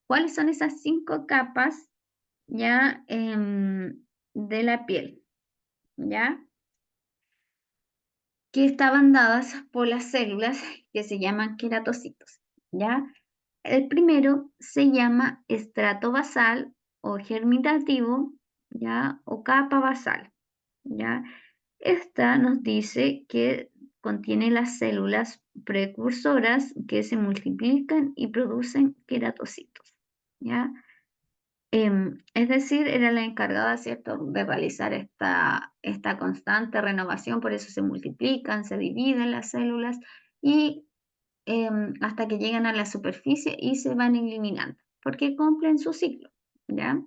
cuáles son esas 5 capas ya de la piel, ¿ya? Que estaban dadas por las células que se llaman queratocitos, ¿ya? El primero se llama estrato basal o germinativo, ¿ya? O capa basal, ¿ya? Esta nos dice que contiene las células precursoras que se multiplican y producen queratocitos, ¿ya? Es decir, era la encargada, ¿cierto?, de realizar esta constante renovación, por eso se multiplican, se dividen las células y hasta que llegan a la superficie y se van eliminando, porque cumplen su ciclo, ¿ya?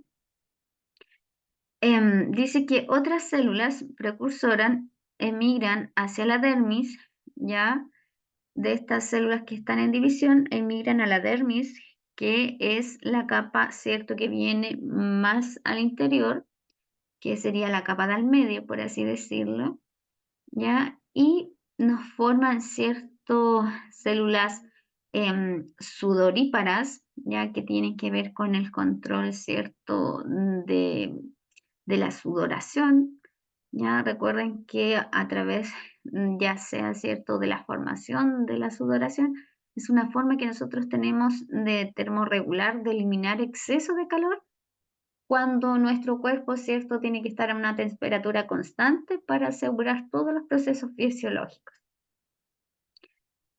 Dice que otras células precursoras emigran hacia la dermis, ¿ya? De estas células que están en división, emigran a la dermis, que es la capa, ¿cierto?, que viene más al interior, que sería la capa del medio, por así decirlo, ¿ya? Y nos forman, ¿cierto?, células sudoríparas, ya que tienen que ver con el control, ¿cierto?, de la sudoración, ya recuerden que a través, ya sea, ¿cierto?, de la formación de la sudoración, es una forma que nosotros tenemos de termorregular, de eliminar exceso de calor cuando nuestro cuerpo, ¿cierto?, tiene que estar a una temperatura constante para asegurar todos los procesos fisiológicos.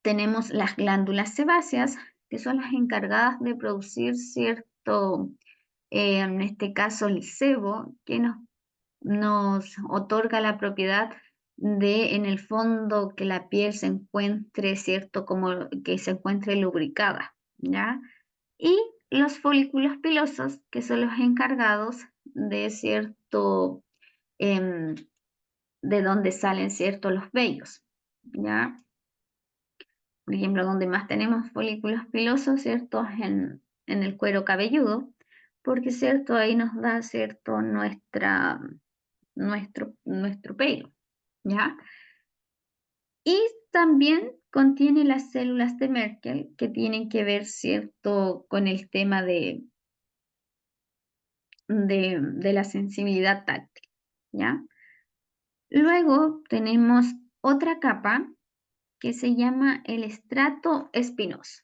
Tenemos las glándulas sebáceas, que son las encargadas de producir cierto, en este caso el sebo, que nos otorga la propiedad de, en el fondo, que la piel se encuentre, ¿cierto?, como que se encuentre lubricada, ¿ya? Y los folículos pilosos, que son los encargados de cierto, em, de donde salen, ¿cierto?, los vellos, ¿ya? Por ejemplo, donde más tenemos folículos pilosos, ¿cierto?, en el cuero cabelludo, porque, ¿cierto?, ahí nos da, ¿cierto?, nuestro pelo, ¿ya? Y también contiene las células de Merkel, que tienen que ver, ¿cierto?, con el tema de la sensibilidad táctil, ¿ya? Luego tenemos otra capa que se llama el estrato espinoso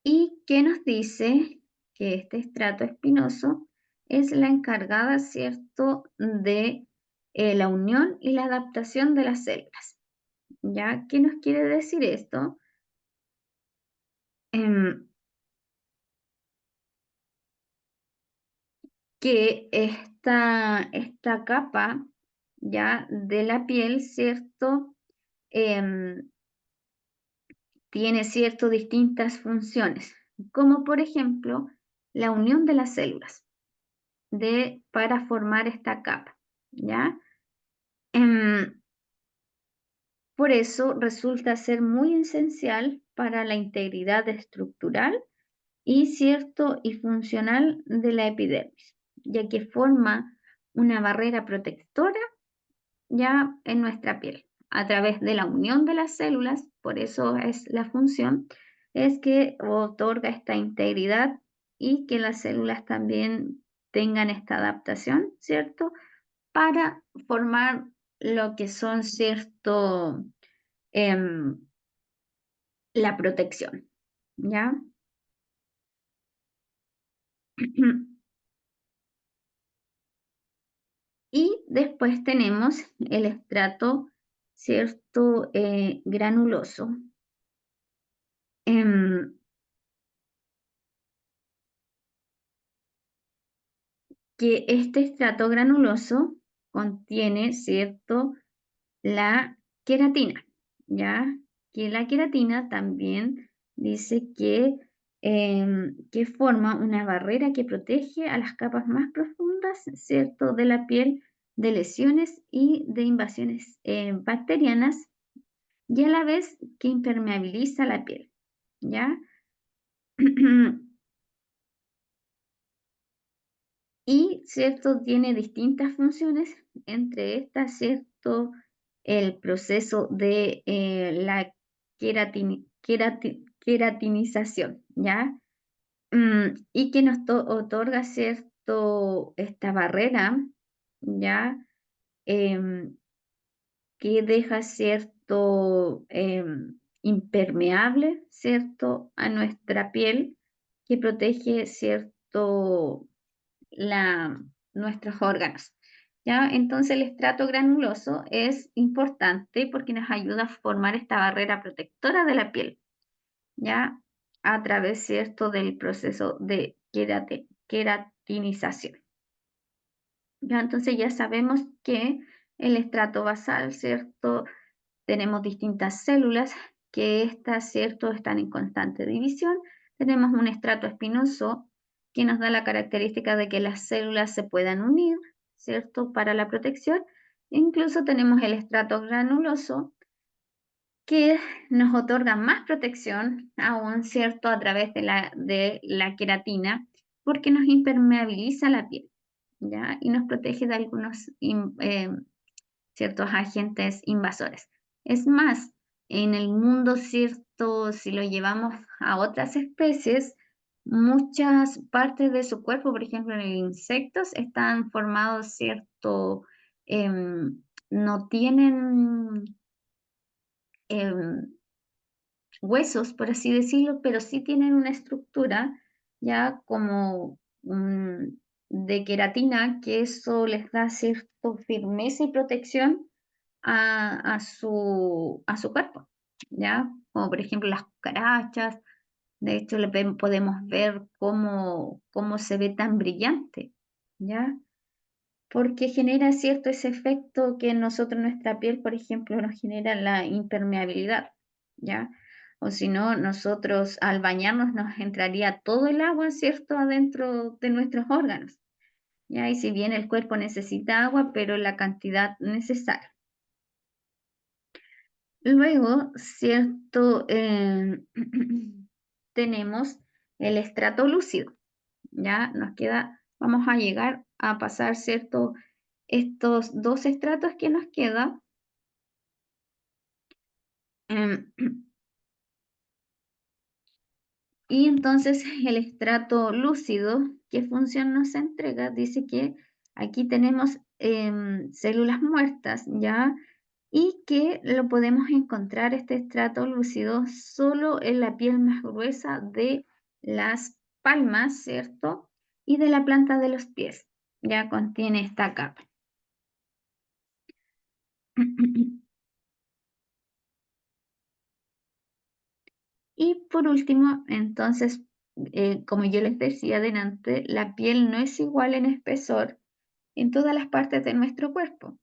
y que nos dice que este estrato espinoso es la encargada, ¿cierto?, de la unión y la adaptación de las células, ¿ya? ¿Qué nos quiere decir esto? Em, que esta capa ya de la piel, ¿cierto? Em, Tiene, ¿cierto?, distintas funciones, como por ejemplo la unión de las células para formar esta capa, ¿ya? Em, por eso resulta ser muy esencial para la integridad estructural y, ¿cierto?, y funcional de la epidermis, ya que forma una barrera protectora ya en nuestra piel, a través de la unión de las células, por eso es la función, es que otorga esta integridad y que las células también tengan esta adaptación, ¿cierto? Para formar lo que son, ¿cierto? Em, la protección, ¿ya? Y después tenemos el estrato, ¿cierto? Granuloso. em, que este estrato granuloso contiene, ¿cierto?, la queratina, ¿ya? Que la queratina también dice que forma una barrera que protege a las capas más profundas, ¿cierto?, de la piel de lesiones y de invasiones bacterianas y a la vez que impermeabiliza la piel, ¿ya? Y, ¿cierto?, tiene distintas funciones, entre estas, ¿cierto? el proceso de la queratinización, ¿ya? Y que nos otorga esta barrera, ¿ya? Em, que deja impermeable, ¿cierto? A nuestra piel, que protege, ¿cierto? Nuestros órganos. ¿Ya? Entonces el estrato granuloso es importante porque nos ayuda a formar esta barrera protectora de la piel, ¿ya? A través, ¿cierto? Del proceso de queratinización. ¿Ya? Entonces ya sabemos que el estrato basal, ¿cierto? Tenemos distintas células que estas, ¿cierto? Están en constante división. Tenemos un estrato espinoso que nos da la característica de que las células se puedan unir, ¿cierto? Para la protección. Incluso tenemos el estrato granuloso que nos otorga más protección aún, ¿cierto? A través de la queratina, porque nos impermeabiliza la piel, ¿ya? Y nos protege de algunos ciertos agentes invasores. Es más, en el mundo, ¿cierto? Si lo llevamos a otras especies, muchas partes de su cuerpo, por ejemplo, en insectos, están formados, ¿cierto? No tienen em, huesos, por así decirlo, pero sí tienen una estructura ya como de queratina, que eso les da cierta firmeza y protección a su cuerpo, ¿ya? Como por ejemplo las cucarachas, de hecho podemos ver cómo se ve tan brillante, ¿ya? Porque genera cierto ese efecto que en nosotros, nuestra piel, por ejemplo, nos genera la impermeabilidad, ¿ya? O si no, nosotros al bañarnos nos entraría todo el agua, ¿cierto?, adentro de nuestros órganos, ¿ya? Y si bien el cuerpo necesita agua, pero la cantidad necesaria. Luego, ¿cierto? Tenemos el estrato lúcido, ¿ya? Nos queda, vamos a llegar a pasar, ¿cierto? Estos dos estratos que nos quedan. em, y entonces el estrato lúcido, ¿qué función nos entrega? Dice que aquí tenemos células muertas, ¿ya? Y que lo podemos encontrar, este estrato lúcido, solo en la piel más gruesa de las palmas, ¿cierto? Y de la planta de los pies, ya contiene esta capa. Y por último, entonces, como yo les decía adelante, la piel no es igual en espesor en todas las partes de nuestro cuerpo.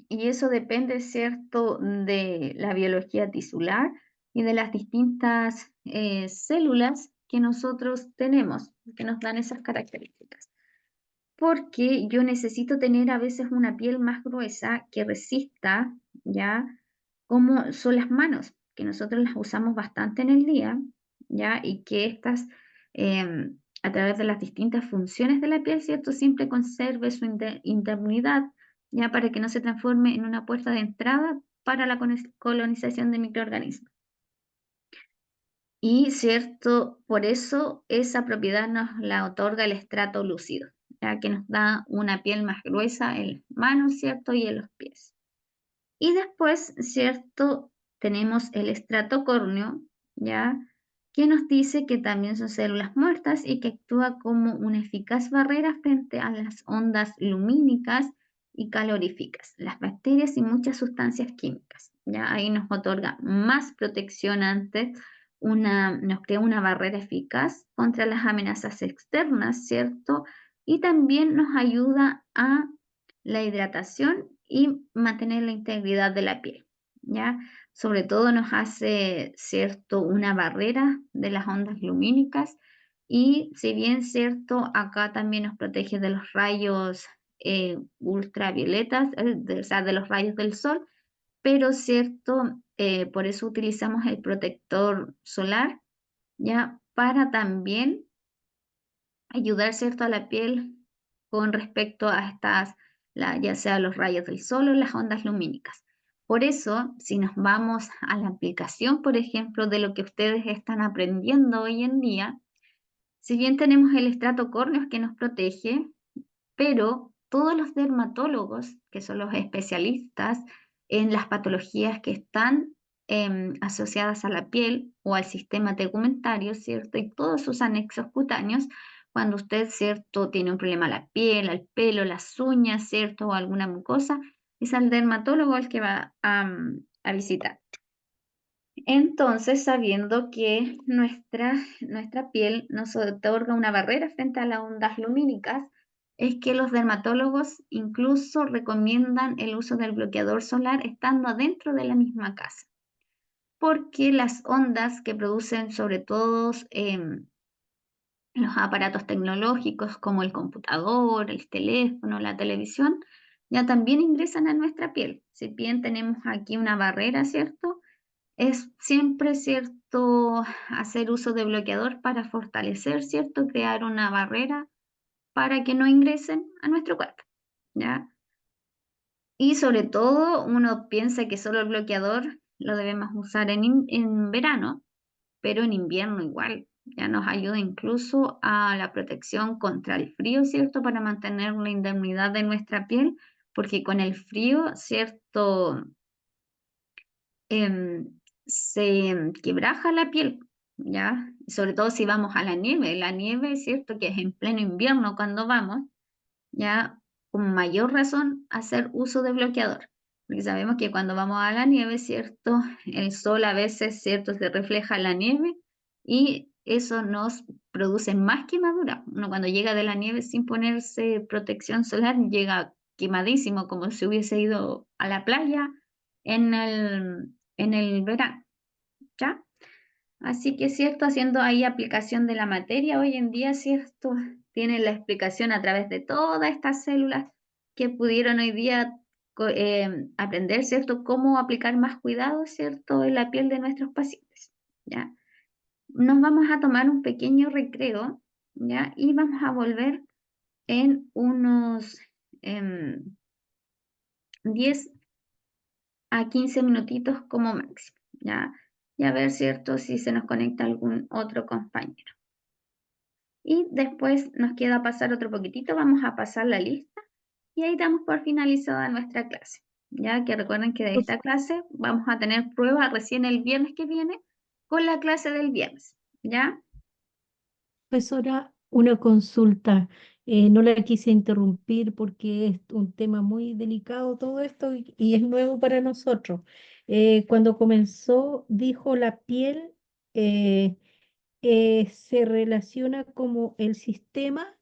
Y eso depende, ¿cierto?, de la biología tisular y de las distintas células que nosotros tenemos, que nos dan esas características. Porque yo necesito tener a veces una piel más gruesa que resista, ¿ya? Como son las manos, que nosotros las usamos bastante en el día, ¿ya? Y que estas, a través de las distintas funciones de la piel, ¿cierto? Siempre conserve su integridad, ¿ya? Para que no se transforme en una puerta de entrada para la colonización de microorganismos. Y, ¿cierto? Por eso esa propiedad nos la otorga el estrato lúcido, ya que nos da una piel más gruesa en las manos, ¿cierto? Y en los pies. Y después, ¿cierto? Tenemos el estrato córneo, ¿ya? Que nos dice que también son células muertas y que actúa como una eficaz barrera frente a las ondas lumínicas y caloríficas, las bacterias y muchas sustancias químicas, ¿ya? Ahí nos otorga más protección antes, nos crea una barrera eficaz contra las amenazas externas, ¿cierto? Y también nos ayuda a la hidratación y mantener la integridad de la piel, ¿ya? Sobre todo nos hace, ¿cierto?, una barrera de las ondas lumínicas y si bien, ¿cierto?, acá también nos protege de los rayos ultravioletas, o sea, de los rayos del sol, pero, ¿cierto?, por eso utilizamos el protector solar, ¿ya? Para también ayudar, ¿cierto?, a la piel con respecto a estas ya sea los rayos del sol o las ondas lumínicas. Por eso, si nos vamos a la aplicación, por ejemplo, de lo que ustedes están aprendiendo hoy en día, si bien tenemos el estrato córneo que nos protege, pero todos los dermatólogos, que son los especialistas en las patologías que están asociadas a la piel o al sistema tegumentario, ¿cierto? Y todos sus anexos cutáneos, cuando usted, ¿cierto?, tiene un problema a la piel, al pelo, las uñas, ¿cierto?, o alguna mucosa, es al dermatólogo el que va a visitar. Entonces, sabiendo que nuestra piel nos otorga una barrera frente a las ondas lumínicas, es que los dermatólogos incluso recomiendan el uso del bloqueador solar estando adentro de la misma casa, porque las ondas que producen sobre todo los aparatos tecnológicos como el computador, el teléfono, la televisión, ya también ingresan a nuestra piel. Si bien tenemos aquí una barrera, ¿cierto? Es siempre, ¿cierto?, hacer uso de bloqueador para fortalecer, ¿cierto?, crear una barrera para que no ingresen a nuestro cuerpo, ¿ya? Y sobre todo, uno piensa que solo el bloqueador lo debemos usar en verano, pero en invierno igual, ya nos ayuda incluso a la protección contra el frío, ¿cierto?, para mantener la indemnidad de nuestra piel, porque con el frío, ¿cierto?, em, se quebraja la piel, ¿ya? Sobre todo si vamos a la nieve. La nieve es cierto que es en pleno invierno cuando vamos, ¿ya? Con mayor razón hacer uso de bloqueador, porque sabemos que cuando vamos a la nieve, ¿cierto? El sol a veces, ¿cierto? Se refleja en la nieve y eso nos produce más quemadura. Uno cuando llega de la nieve sin ponerse protección solar llega quemadísimo, como si hubiese ido a la playa en el verano, ¿ya? Así que es cierto, haciendo ahí aplicación de la materia, hoy en día, cierto, tienen la explicación a través de todas estas células que pudieron hoy día aprender, ¿cierto?, cómo aplicar más cuidado, ¿cierto?, en la piel de nuestros pacientes, ¿ya? Nos vamos a tomar un pequeño recreo, ¿ya? Y vamos a volver en unos 10 a 15 minutitos como máximo, ¿ya? Y a ver, ¿cierto?, si se nos conecta algún otro compañero. Y después nos queda pasar otro poquitito, vamos a pasar la lista y ahí damos por finalizada nuestra clase. Ya que recuerden que de esta clase vamos a tener prueba recién el viernes que viene con la clase del viernes, ¿ya? Profesora, una consulta. No la quise interrumpir porque es un tema muy delicado todo esto y es nuevo para nosotros. Cuando comenzó, dijo la piel eh, se relaciona como el sistema,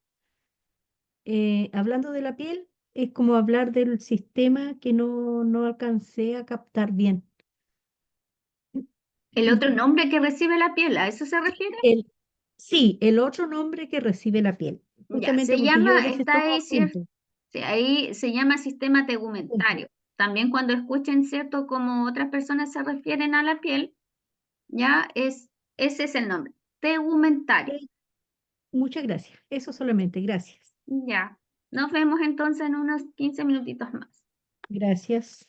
hablando de la piel, es como hablar del sistema que no alcancé a captar bien. El otro nombre que recibe la piel, ¿a eso se refiere? El, sí, el otro nombre que recibe la piel, Ya, justamente se porque yo a llama, veces está tomo ahí, ¿cierto? apuntes. Sí, ahí se llama sistema Punto. tegumentario. También cuando escuchen, ¿cierto?, como otras personas se refieren a la piel, ya ese es el nombre, tegumentario. Ok, muchas gracias. Eso solamente, gracias. Ya, nos vemos entonces en unos 15 minutitos más. Gracias.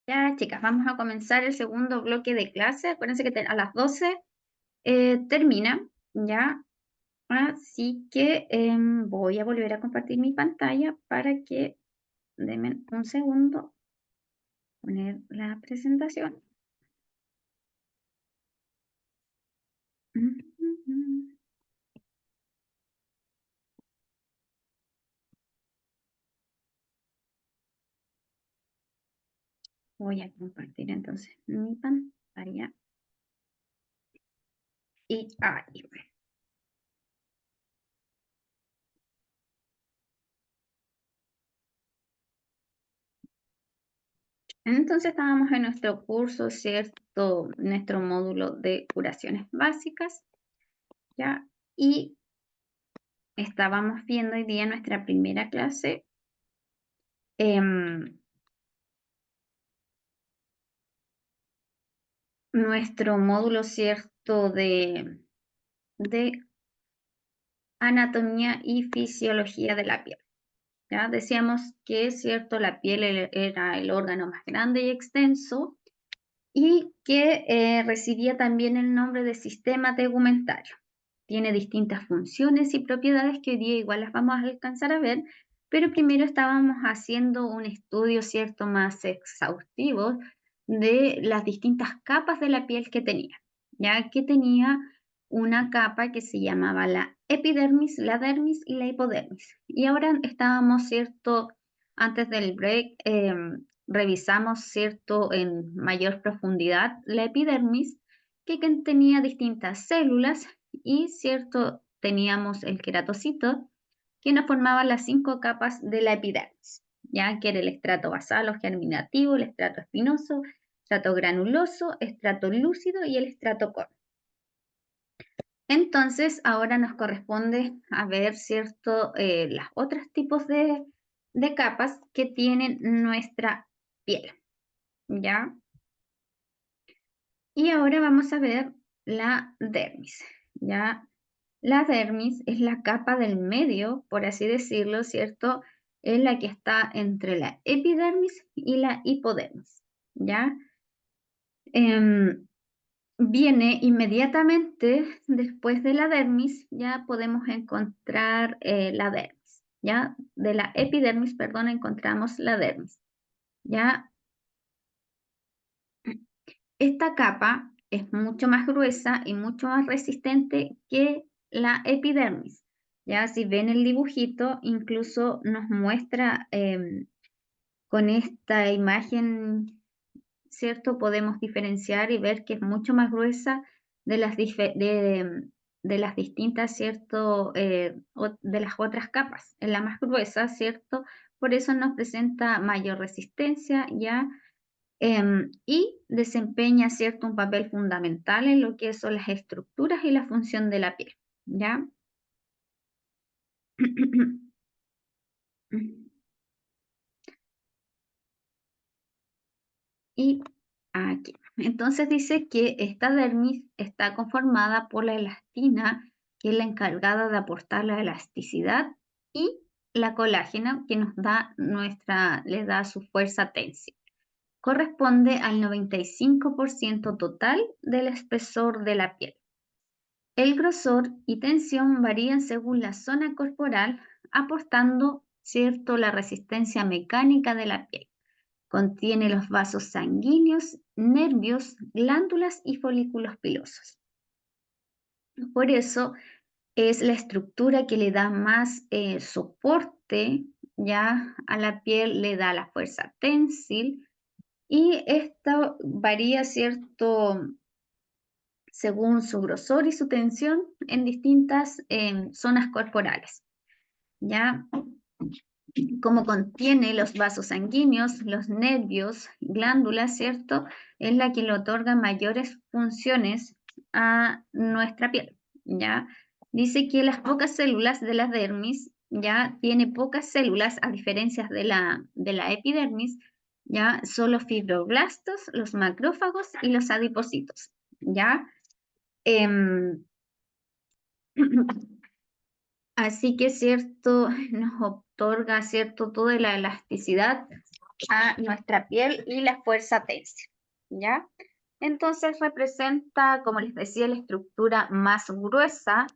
Ya, chicas, vamos a comenzar el segundo bloque de clase. Acuérdense que a las 12 termina, ¿ya? Así que voy a volver a compartir mi pantalla para que, denme un segundo, poner la presentación. Voy a compartir entonces mi pantalla. Y ahí. Entonces estábamos en nuestro curso, ¿cierto? Nuestro módulo de curaciones básicas, ¿ya? Y estábamos viendo hoy día nuestra primera clase. Nuestro módulo, ¿cierto? De anatomía y fisiología de la piel. ¿Ya? Decíamos que, ¿cierto? La piel era el órgano más grande y extenso y que recibía también el nombre de sistema tegumentario. Tiene distintas funciones y propiedades que hoy día igual las vamos a alcanzar a ver, pero primero estábamos haciendo un estudio, ¿cierto?, más exhaustivo de las distintas capas de la piel que tenía, ya que tenía una capa que se llamaba la epidermis, la dermis y la hipodermis. Y ahora estábamos, ¿cierto?, antes del break, revisamos, ¿cierto?, en mayor profundidad la epidermis, que tenía distintas células y, ¿cierto?, teníamos el queratocito, que nos formaba las 5 capas de la epidermis, ya que era el estrato basal o germinativo, el estrato espinoso, estrato granuloso, estrato lúcido y el estrato córneo. Entonces, ahora nos corresponde a ver, ¿cierto?, los otros tipos de capas que tienen nuestra piel, ¿ya? Y ahora vamos a ver la dermis, ¿ya? La dermis es la capa del medio, por así decirlo, ¿cierto? Es la que está entre la epidermis y la hipodermis, ¿ya? Viene inmediatamente después de la dermis, ya podemos encontrar la dermis, ¿ya? De la epidermis, perdón, encontramos la dermis, ¿ya? Esta capa es mucho más gruesa y mucho más resistente que la epidermis. Ya si ven el dibujito, incluso nos muestra con esta imagen, ¿cierto? Podemos diferenciar y ver que es mucho más gruesa de de las distintas, ¿cierto? De las otras capas. Es la más gruesa, ¿cierto? Por eso nos presenta mayor resistencia, ¿ya? Y desempeña, ¿cierto?, un papel fundamental en lo que son las estructuras y la función de la piel, ¿ya? Y aquí. Entonces dice que esta dermis está conformada por la elastina, que es la encargada de aportar la elasticidad, y la colágena, que nos da le da su fuerza tensión. Corresponde al 95% total del espesor de la piel. El grosor y tensión varían según la zona corporal, aportando, ¿cierto?, la resistencia mecánica de la piel. Contiene los vasos sanguíneos, nervios, glándulas y folículos pilosos. Por eso es la estructura que le da más soporte, ya a la piel, le da la fuerza tensil, y esto varía, ¿cierto?, según su grosor y su tensión en distintas zonas corporales, ¿ya? Como contiene los vasos sanguíneos, los nervios, glándulas, ¿cierto? Es la que le otorga mayores funciones a nuestra piel, ¿ya? Dice que las pocas células de la dermis, ya tiene pocas células, a diferencia de la epidermis, ya son los fibroblastos, los macrófagos y los adipocitos, ¿ya? Así que, ¿cierto?, nos otorga, ¿cierto?, toda la elasticidad a nuestra piel y la fuerza tensa, ¿ya? Entonces representa, como les decía, la estructura más gruesa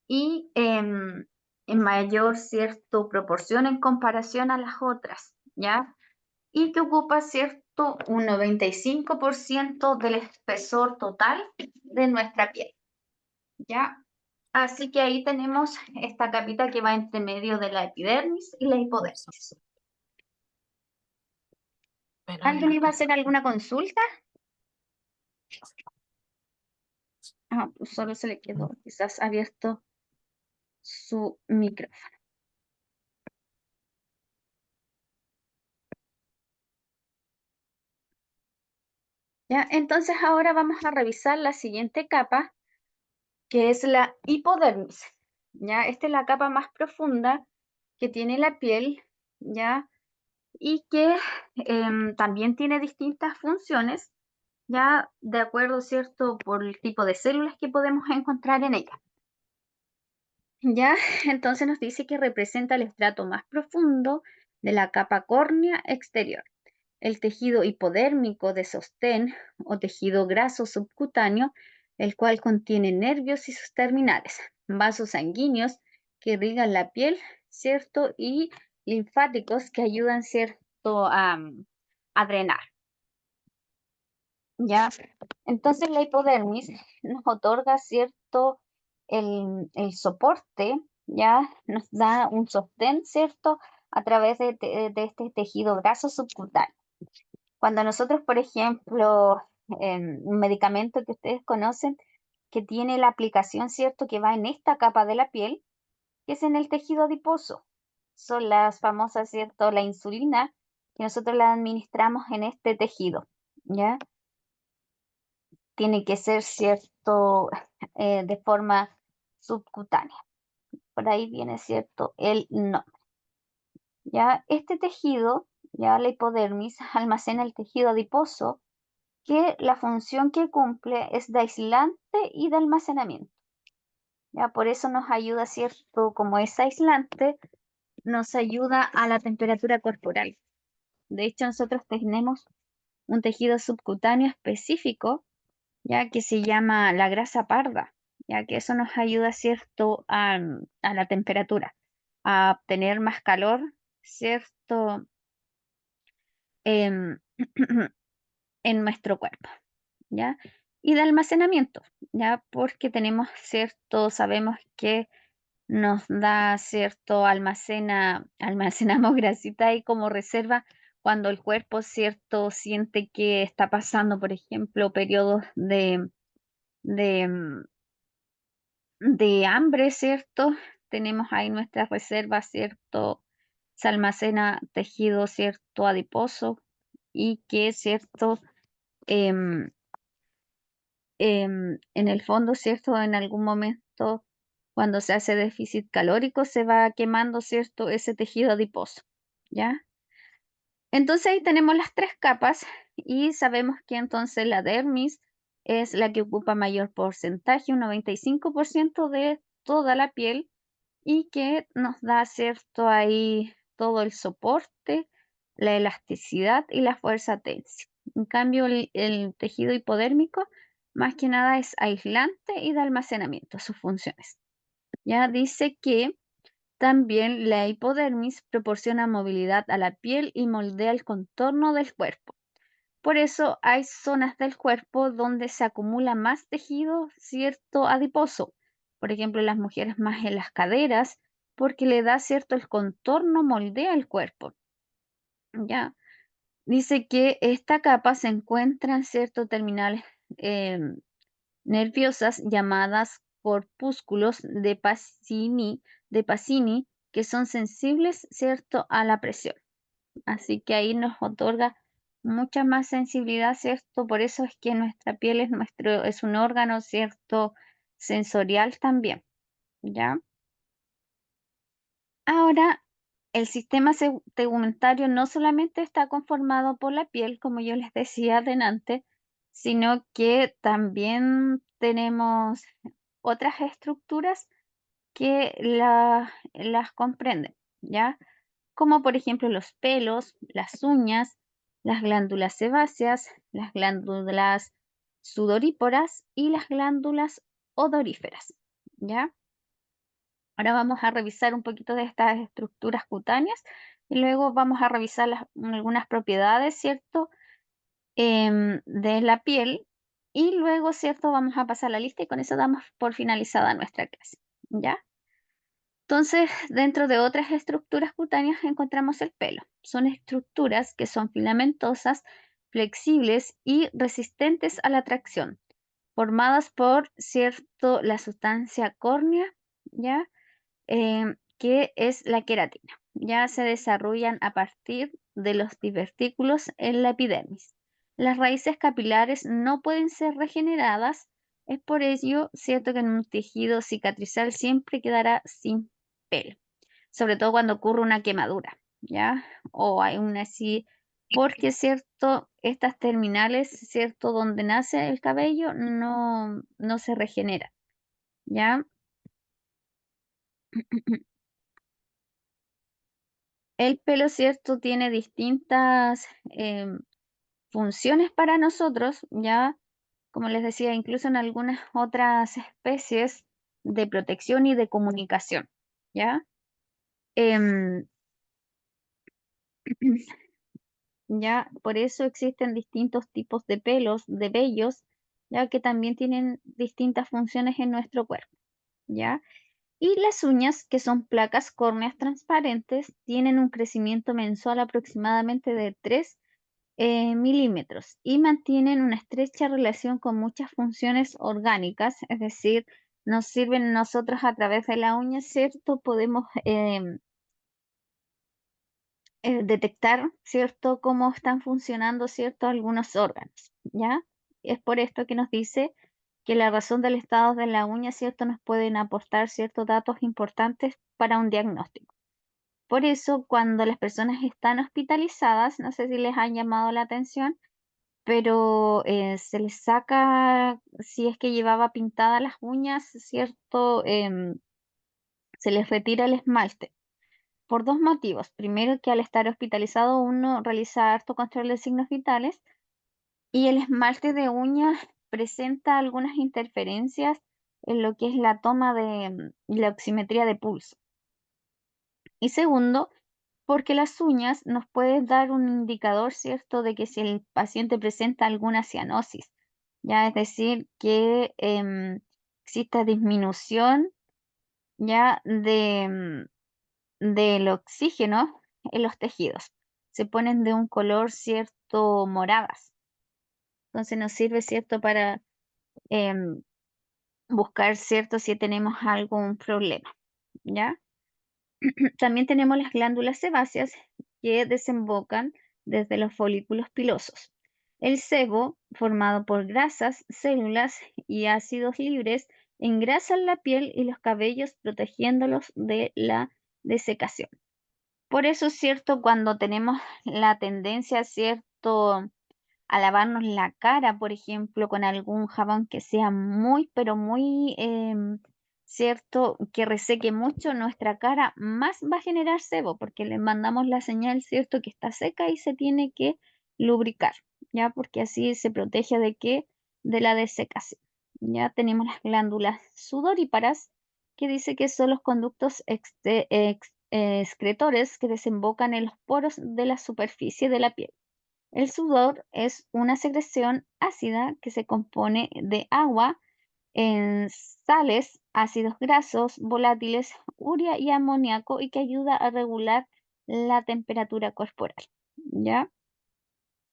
y en mayor cierto proporción en comparación a las otras, ¿ya? Y que ocupa cierto un 95% del espesor total de nuestra piel, ¿ya? Así que ahí tenemos esta capita que va entre medio de la epidermis y la hipodermis. ¿Alguien iba a hacer alguna consulta? Ah, pues solo se le quedó quizás abierto su micrófono. ¿Ya? Entonces ahora vamos a revisar la siguiente capa, que es la hipodermis. ¿Ya? Esta es la capa más profunda que tiene la piel, ¿ya? Y que también tiene distintas funciones, ya de acuerdo, ¿cierto?, por el tipo de células que podemos encontrar en ella. Ya, entonces nos dice que representa el estrato más profundo de la capa córnea exterior, el tejido hipodérmico de sostén o tejido graso subcutáneo, el cual contiene nervios y sus terminales, vasos sanguíneos que irrigan la piel, ¿cierto? Y linfáticos que ayudan, ¿cierto?, a drenar. ¿Ya? Entonces la hipodermis nos otorga cierto el soporte, ¿ya? Nos da un sostén, ¿cierto? A través de este tejido graso subcutáneo. Cuando nosotros, por ejemplo, un medicamento que ustedes conocen, que tiene la aplicación, ¿cierto? Que va en esta capa de la piel, que es en el tejido adiposo. Son las famosas, ¿cierto? La insulina, que nosotros la administramos en este tejido, ¿ya? Tiene que ser, ¿cierto? De forma subcutánea. Por ahí viene, ¿cierto?, el nombre. Ya este tejido, ya la hipodermis, almacena el tejido adiposo, que la función que cumple es de aislante y de almacenamiento. Ya por eso nos ayuda, ¿cierto? Como es aislante, nos ayuda a la temperatura corporal. De hecho, nosotros tenemos un tejido subcutáneo específico, ya que se llama la grasa parda, ya que eso nos ayuda, ¿cierto?, a la temperatura, a obtener más calor, ¿cierto?, em, en nuestro cuerpo, ¿ya? Y de almacenamiento, ¿ya? Porque tenemos cierto, sabemos que nos da cierto, almacenamos grasita ahí como reserva cuando el cuerpo, cierto, siente que está pasando, por ejemplo, periodos de, mm, de hambre, ¿cierto? Tenemos ahí nuestras reservas, ¿cierto? Se almacena tejido, ¿cierto? Adiposo y que, ¿cierto? Em, en el fondo, ¿cierto? En algún momento, cuando se hace déficit calórico, se va quemando, ¿cierto? Ese tejido adiposo, ¿ya? Entonces ahí tenemos las tres capas y sabemos que entonces la dermis es la que ocupa mayor porcentaje, un 95% de toda la piel y que nos da, ¿cierto? Ahí todo el soporte, la elasticidad y la fuerza tensa. En cambio, el tejido hipodérmico más que nada es aislante y de almacenamiento, sus funciones. Ya dice que también la hipodermis proporciona movilidad a la piel y moldea el contorno del cuerpo. Por eso hay zonas del cuerpo donde se acumula más tejido, cierto, adiposo. Por ejemplo, las mujeres más en las caderas, porque le da cierto el contorno, moldea el cuerpo. Ya dice que esta capa se encuentra en ciertos terminales nerviosas llamadas corpúsculos de Pacini, que son sensibles, cierto, a la presión. Así que ahí nos otorga mucha más sensibilidad, ¿cierto? Por eso es que nuestra piel es un órgano, ¿cierto? Sensorial también, ¿ya? Ahora, el sistema tegumentario no solamente está conformado por la piel, como yo les decía adelante, sino que también tenemos otras estructuras que las comprenden, ¿ya? como por ejemplo los pelos, las uñas, las glándulas sebáceas, las glándulas sudoríparas y las glándulas odoríferas, ¿ya? Ahora vamos a revisar un poquito de estas estructuras cutáneas y luego vamos a revisar algunas propiedades, ¿cierto? De la piel y luego, ¿cierto? Vamos a pasar la lista y con eso damos por finalizada nuestra clase, ¿ya? Entonces, dentro de otras estructuras cutáneas encontramos el pelo. Son estructuras que son filamentosas, flexibles y resistentes a la tracción, formadas por, ¿cierto? La sustancia córnea, ¿ya? Que es la queratina. Ya se desarrollan a partir de los divertículos en la epidermis. Las raíces capilares no pueden ser regeneradas, es por ello cierto que en un tejido cicatrizal siempre quedará sin pelo, sobre todo cuando ocurre una quemadura, ¿ya? O aún así, porque cierto, estas terminales, cierto, donde nace el cabello no se regenera, ¿ya? El pelo, cierto, tiene distintas funciones para nosotros, ya, como les decía, incluso en algunas otras especies de protección y de comunicación, ¿ya? Em, ya, por eso existen distintos tipos de pelos, de vellos, ya que también tienen distintas funciones en nuestro cuerpo, ¿ya? Y las uñas, que son placas córneas transparentes, tienen un crecimiento mensual aproximadamente de 3 milímetros y mantienen una estrecha relación con muchas funciones orgánicas, es decir, nos sirven nosotros a través de la uña, ¿cierto? Podemos detectar, ¿cierto?, cómo están funcionando, ¿cierto?, algunos órganos, ¿ya? Es por esto que nos dice que la razón del estado de la uña, ¿cierto?, nos pueden aportar ciertos datos importantes para un diagnóstico. Por eso, cuando las personas están hospitalizadas, no sé si les han llamado la atención, pero se les saca, si es que llevaba pintadas las uñas, ¿cierto? Se les retira el esmalte por dos motivos. Primero, que al estar hospitalizado uno realiza harto control de signos vitales y el esmalte de uñas presenta algunas interferencias en lo que es la toma de la oximetría de pulso. Y segundo, porque las uñas nos pueden dar un indicador, ¿cierto?, de que si el paciente presenta alguna cianosis, ya es decir, que exista disminución ya del oxígeno en los tejidos. Se ponen de un color, ¿cierto?, moradas. Entonces nos sirve, ¿cierto?, para em, buscar, ¿cierto?, si tenemos algún problema, ¿ya? También tenemos las glándulas sebáceas que desembocan desde los folículos pilosos. El sebo, formado por grasas, células y ácidos libres, engrasan la piel y los cabellos protegiéndolos de la desecación. Por eso es cierto cuando tenemos la tendencia, cierto, a lavarnos la cara, por ejemplo, con algún jabón que sea muy, pero muy, cierto, que reseque mucho nuestra cara, más va a generar sebo, porque le mandamos la señal, cierto, que está seca y se tiene que lubricar, ¿ya? Porque así se protege de qué, de la desecación. Ya tenemos las glándulas sudoríparas, que dice que son los conductos excretores que desembocan en los poros de la superficie de la piel. El sudor es una secreción ácida que se compone de agua, en sales, ácidos grasos, volátiles, urea y amoníaco y que ayuda a regular la temperatura corporal. ¿Ya?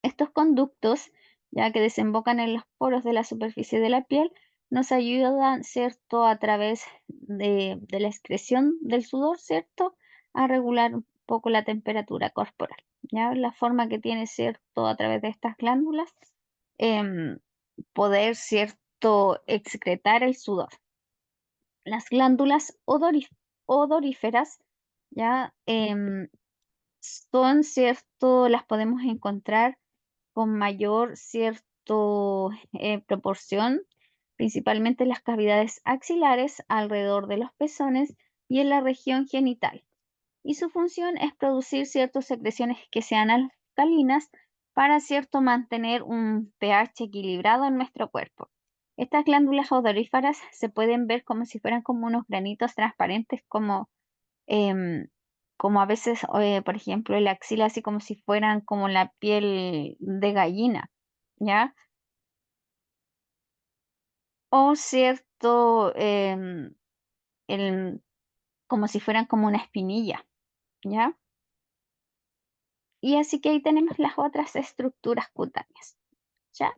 Estos conductos, ya que desembocan en los poros de la superficie de la piel, nos ayudan, ¿cierto?, a través de la excreción del sudor, ¿cierto?, a regular un poco la temperatura corporal. ¿Ya? La forma que tiene, ¿cierto?, a través de estas glándulas, em, poder, ¿cierto?, excretar el sudor. Las glándulas odoríferas, ¿ya? Son, ¿cierto?, las podemos encontrar con mayor, cierto, proporción, principalmente en las cavidades axilares, alrededor de los pezones y en la región genital. y su función es producir ciertas secreciones que sean alcalinas para, cierto, mantener un pH equilibrado en nuestro cuerpo. Estas glándulas odoríferas se pueden ver como si fueran como unos granitos transparentes, em, como a veces, por ejemplo, en la axila, así como si fueran como la piel de gallina, ¿ya? O cierto, el- como si fueran como una espinilla, ¿ya? Y así que ahí tenemos las otras estructuras cutáneas, ¿ya?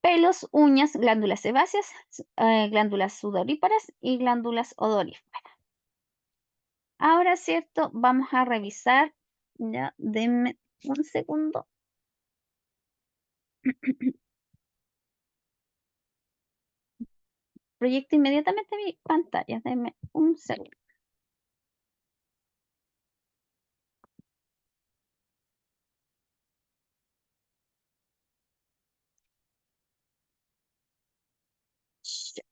Pelos, uñas, glándulas sebáceas, glándulas sudoríparas y glándulas odoríferas. Ahora, cierto, vamos a revisar, ya, denme un segundo. Proyecto inmediatamente mi pantalla, denme un segundo. Ya.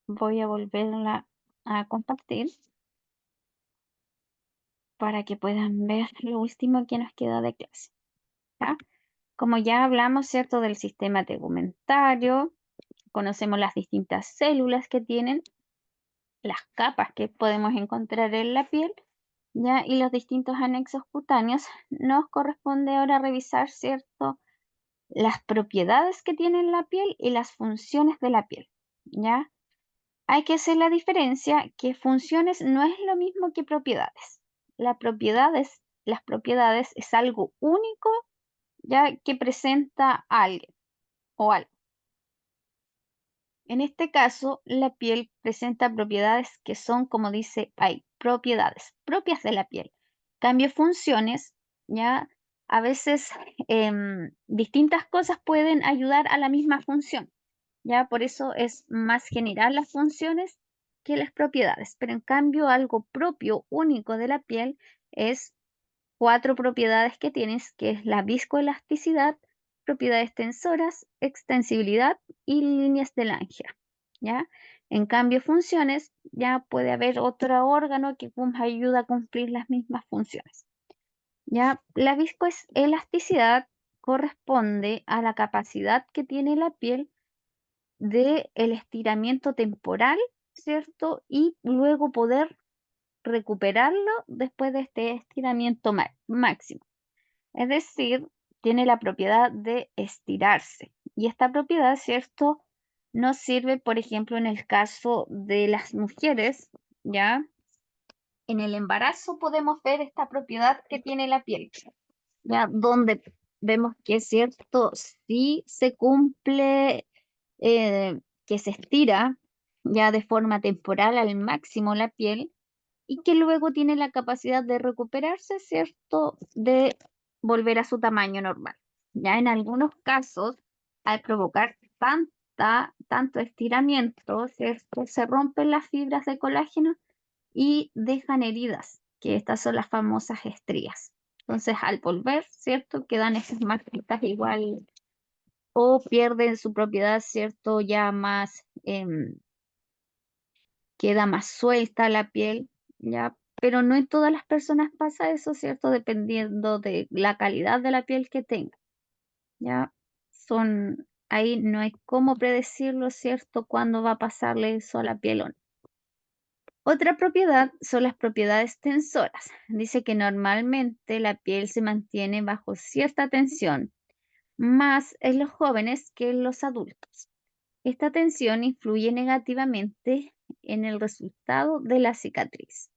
Voy a volverla a compartir para que puedan ver lo último que nos queda de clase, ¿ya? Como ya hablamos, ¿cierto?, del sistema tegumentario, conocemos las distintas células que tienen, las capas que podemos encontrar en la piel, ¿ya? Y los distintos anexos cutáneos. Nos corresponde ahora revisar, ¿cierto?, las propiedades que tiene la piel y las funciones de la piel, ¿ya? Hay que hacer la diferencia que funciones no es lo mismo que propiedades. Las propiedades es algo único, ya, que presenta a alguien o algo. En este caso, la piel presenta propiedades que son, como dice ahí, propiedades propias de la piel. Cambio funciones, ya, a veces distintas cosas pueden ayudar a la misma función, ya, por eso es más general las funciones que las propiedades. Pero en cambio, algo propio, único de la piel es cuatro propiedades que tienes, que es la viscoelasticidad, propiedades tensoras, extensibilidad y líneas de Langer, ¿ya? En cambio, funciones, ya puede haber otro órgano que ayuda a cumplir las mismas funciones, ¿ya? La viscoelasticidad corresponde a la capacidad que tiene la piel de el estiramiento temporal, ¿cierto? Y luego poder recuperarlo después de este estiramiento máximo. Es decir, tiene la propiedad de estirarse. Y esta propiedad, ¿cierto?, nos sirve, por ejemplo, en el caso de las mujeres, ¿ya? En el embarazo podemos ver esta propiedad que tiene la piel, ¿ya? Donde vemos que es cierto, sí se cumple, que se estira ya de forma temporal al máximo la piel, y que luego tiene la capacidad de recuperarse, ¿cierto?, de volver a su tamaño normal. Ya en algunos casos, al provocar tanto estiramiento, ¿cierto?, se rompen las fibras de colágeno y dejan heridas, que estas son las famosas estrías. Entonces, al volver, ¿cierto?, quedan esas marquitas igual o pierden su propiedad, ¿cierto?, ya más, queda más suelta la piel, ¿ya? Pero no en todas las personas pasa eso, ¿cierto? Dependiendo de la calidad de la piel que tenga, ¿ya? Ahí no hay cómo predecirlo, ¿cierto? Cuándo va a pasarle eso a la piel o no. Otra propiedad son las propiedades tensoras. Dice que normalmente la piel se mantiene bajo cierta tensión, más en los jóvenes que en los adultos. Esta tensión influye negativamente en el resultado de la cicatriz.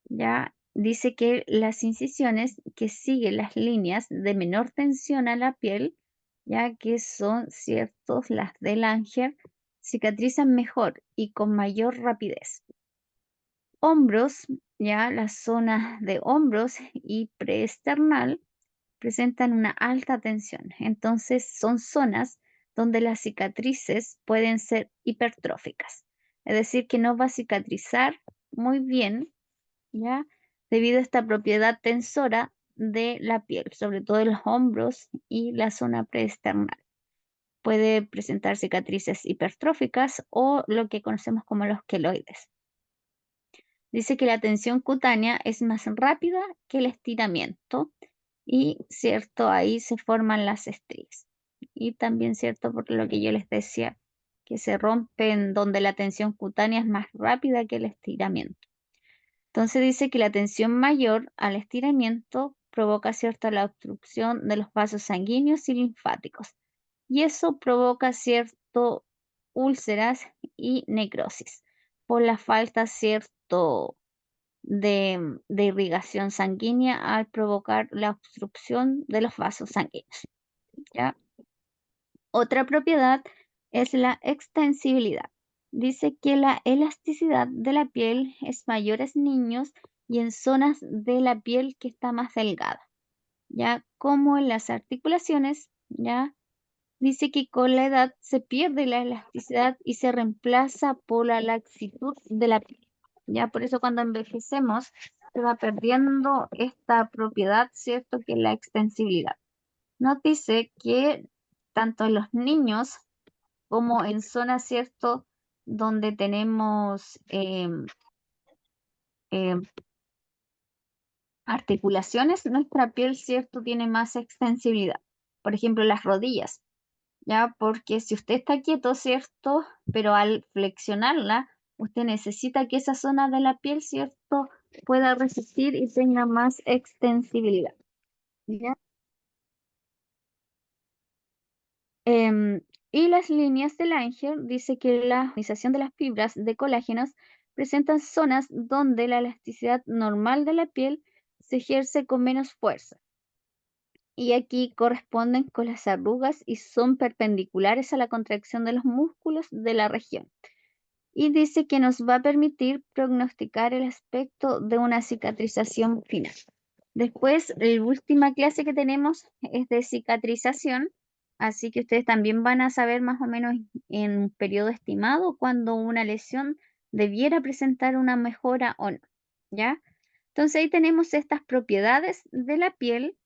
Ya dice que las incisiones que siguen las líneas de menor tensión a la piel, ya que son ciertos las de Langer, cicatrizan mejor y con mayor rapidez. Hombros, ya las zonas de hombros y preesternal presentan una alta tensión. Entonces son zonas donde las cicatrices pueden ser hipertróficas. Es decir, que no va a cicatrizar muy bien, ¿ya? Debido a esta propiedad tensora de la piel, sobre todo en los hombros y la zona preesternal. Puede presentar cicatrices hipertróficas o lo que conocemos como los queloides. Dice que la tensión cutánea es más rápida que el estiramiento y, cierto, ahí se forman las estrías. Y también, cierto, por lo que yo les decía, que se rompen donde la tensión cutánea es más rápida que el estiramiento. Entonces dice que la tensión mayor al estiramiento provoca, cierto, la obstrucción de los vasos sanguíneos y linfáticos. Y eso provoca, cierto, úlceras y necrosis por la falta, cierto, de irrigación sanguínea al provocar la obstrucción de los vasos sanguíneos, ¿ya? Otra propiedad es la extensibilidad. Dice que la elasticidad de la piel es mayor en niños y en zonas de la piel que está más delgada, ¿ya? Como en las articulaciones, ¿ya? Dice que con la edad se pierde la elasticidad y se reemplaza por la laxitud de la piel. Ya por eso cuando envejecemos se va perdiendo esta propiedad, ¿cierto? Que es la extensibilidad. Nos dice que tanto en los niños como en zonas, ¿cierto? Donde tenemos em, articulaciones, nuestra piel, ¿cierto? Tiene más extensibilidad. Por ejemplo, las rodillas. ¿Ya? Porque si usted está quieto, ¿cierto? Pero al flexionarla, usted necesita que esa zona de la piel, ¿cierto? Pueda resistir y tenga más extensibilidad, ¿ya? Y las líneas de Langer dice que la organización de las fibras de colágenos presentan zonas donde la elasticidad normal de la piel se ejerce con menos fuerza. Y aquí corresponden con las arrugas y son perpendiculares a la contracción de los músculos de la región. Y dice que nos va a permitir prognosticar el aspecto de una cicatrización final. Después, la última clase que tenemos es de cicatrización, así que ustedes también van a saber más o menos en un periodo estimado cuando una lesión debiera presentar una mejora o no, ¿ya? Entonces ahí tenemos estas propiedades de la piel,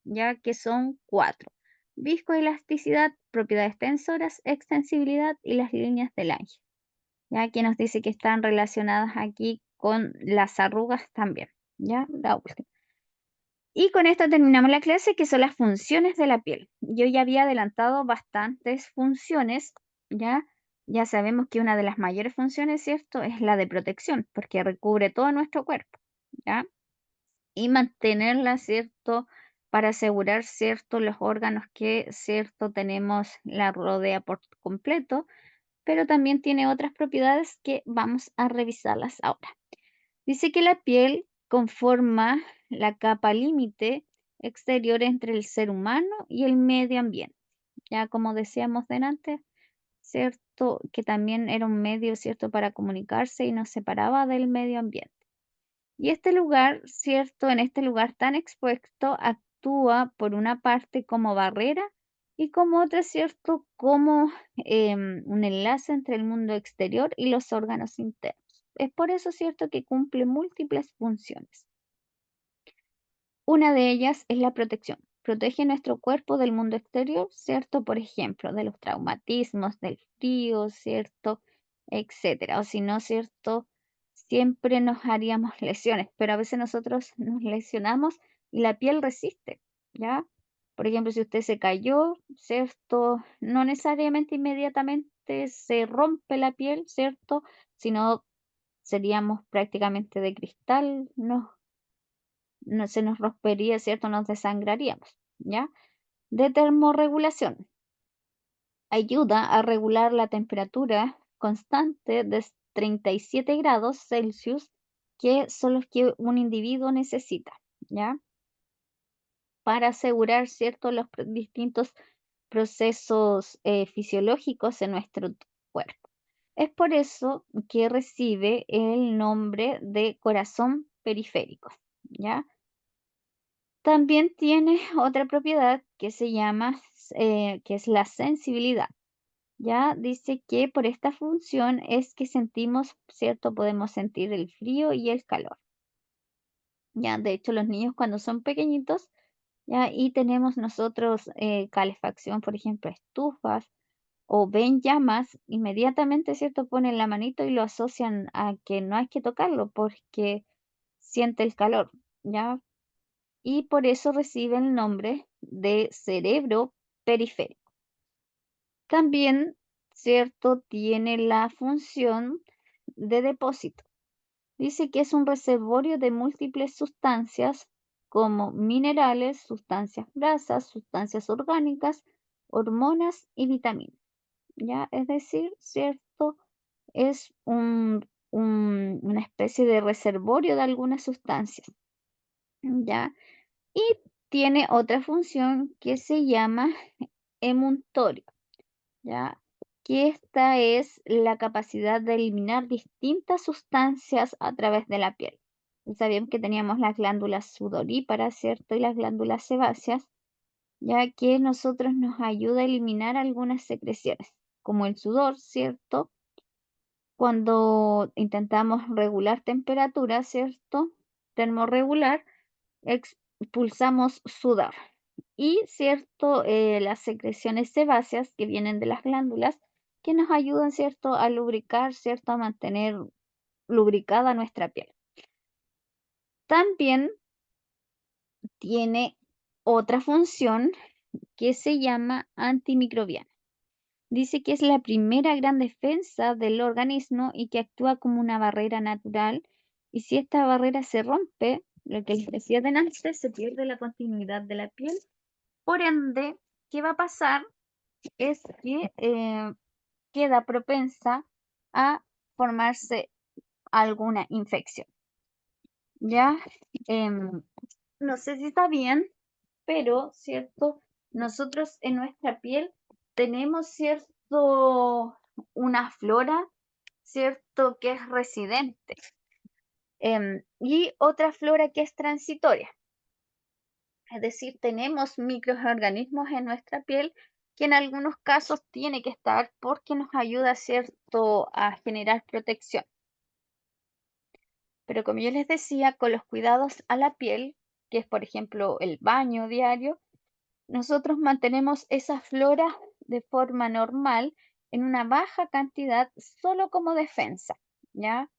ya que son 4: viscoelasticidad, propiedades tensoras, extensibilidad y las líneas de Lange, ya que nos dice que están relacionadas aquí con las arrugas también, ya la última. Y con esto terminamos la clase, que son las funciones de la piel. Yo ya había adelantado bastantes funciones, ya, ya sabemos que una de las mayores funciones, ¿cierto?, es la de protección, porque recubre todo nuestro cuerpo, ya, y mantenerla, ¿cierto?, para asegurar, ¿cierto?, los órganos que, ¿cierto?, tenemos, la rodea por completo, pero también tiene otras propiedades que vamos a revisarlas ahora. Dice que la piel conforma la capa límite exterior entre el ser humano y el medio ambiente. Ya como decíamos delante, ¿cierto? Que también era un medio, ¿cierto?, para comunicarse y nos separaba del medio ambiente. Y este lugar, ¿cierto? En este lugar tan expuesto actúa por una parte como barrera y como otra, ¿cierto? Como un enlace entre el mundo exterior y los órganos internos. Es por eso, ¿cierto?, que cumple múltiples funciones. Una de ellas es la protección. Protege nuestro cuerpo del mundo exterior, ¿cierto? Por ejemplo, de los traumatismos, del frío, ¿cierto? Etcétera. O si no, ¿cierto? Siempre nos haríamos lesiones, pero a veces nosotros nos lesionamos y la piel resiste, ¿ya? Por ejemplo, si usted se cayó, ¿cierto? No necesariamente inmediatamente se rompe la piel, ¿cierto? Sino seríamos prácticamente de cristal, no se nos rompería, ¿cierto? Nos desangraríamos, ¿ya? De termorregulación. Ayuda a regular la temperatura constante de 37 grados Celsius, que son los que un individuo necesita, ¿ya? Para asegurar, ¿cierto?, los distintos procesos fisiológicos en nuestro cuerpo. Es por eso que recibe el nombre de corazón periférico, ¿ya? También tiene otra propiedad que se llama, que es la sensibilidad. Ya dice que por esta función es que sentimos, ¿cierto? Podemos sentir el frío y el calor. Ya, de hecho, los niños cuando son pequeñitos, ya, y tenemos nosotros calefacción, por ejemplo, estufas, o ven llamas, inmediatamente, ¿cierto? Ponen la manito y lo asocian a que no hay que tocarlo porque siente el calor, ¿ya? Y por eso recibe el nombre de cerebro periférico. También, ¿cierto? Tiene la función de depósito. Dice que es un reservorio de múltiples sustancias como minerales, sustancias grasas, sustancias orgánicas, hormonas y vitaminas. ¿Ya? Es decir, ¿cierto? Es una especie de reservorio de algunas sustancias, ¿ya? Y tiene otra función que se llama emuntorio, ¿ya? Que esta es la capacidad de eliminar distintas sustancias a través de la piel. Sabían que teníamos las glándulas sudoríparas, ¿cierto? Y las glándulas sebáceas, ya que nosotros nos ayuda a eliminar algunas secreciones, como el sudor, ¿cierto? Cuando intentamos regular temperatura, ¿cierto? Termorregular, expulsamos sudor. Y, ¿cierto? Las secreciones sebáceas que vienen de las glándulas, que nos ayudan, ¿cierto? A lubricar, ¿cierto? A mantener lubricada nuestra piel. También tiene otra función que se llama antimicrobiana. Dice que es la primera gran defensa del organismo y que actúa como una barrera natural. Y si esta barrera se rompe, lo que les decía antes, se pierde la continuidad de la piel. Por ende, ¿qué va a pasar? Es que queda propensa a formarse alguna infección. ¿Ya? Em, no sé si está bien, pero, ¿cierto? Nosotros en nuestra piel tenemos, ¿cierto? Una flora, ¿cierto? Que es residente, y otra flora que es transitoria. Es decir, tenemos microorganismos en nuestra piel que en algunos casos tiene que estar porque nos ayuda, ¿cierto?, a generar protección. Pero como yo les decía, con los cuidados a la piel, que es por ejemplo el baño diario, nosotros mantenemos esa flora de forma normal en una baja cantidad solo como defensa, ¿ya?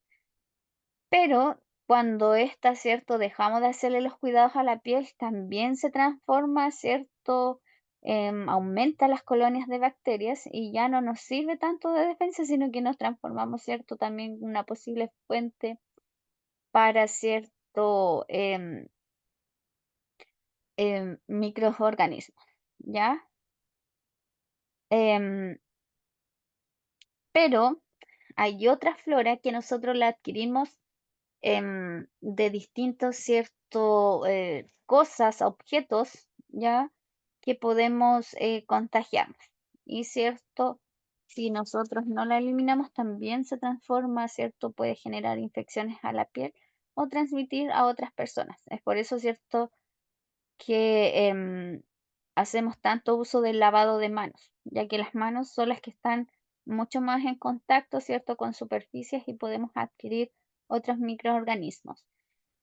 Pero cuando está, ¿cierto? Dejamos de hacerle los cuidados a la piel, también se transforma, ¿cierto? Aumenta las colonias de bacterias y ya no nos sirve tanto de defensa, sino que nos transformamos, ¿cierto? También en una posible fuente para, ¿cierto? Microorganismos, ¿ya? Em, pero hay otra flora que nosotros la adquirimos de distintos ciertos cosas, objetos, ¿ya? Que podemos contagiarnos. Y cierto, si nosotros no la eliminamos, también se transforma, ¿cierto? Puede generar infecciones a la piel o transmitir a otras personas. Es por eso, ¿cierto? Que hacemos tanto uso del lavado de manos, ya que las manos son las que están mucho más en contacto, ¿cierto?, con superficies y podemos adquirir otros microorganismos.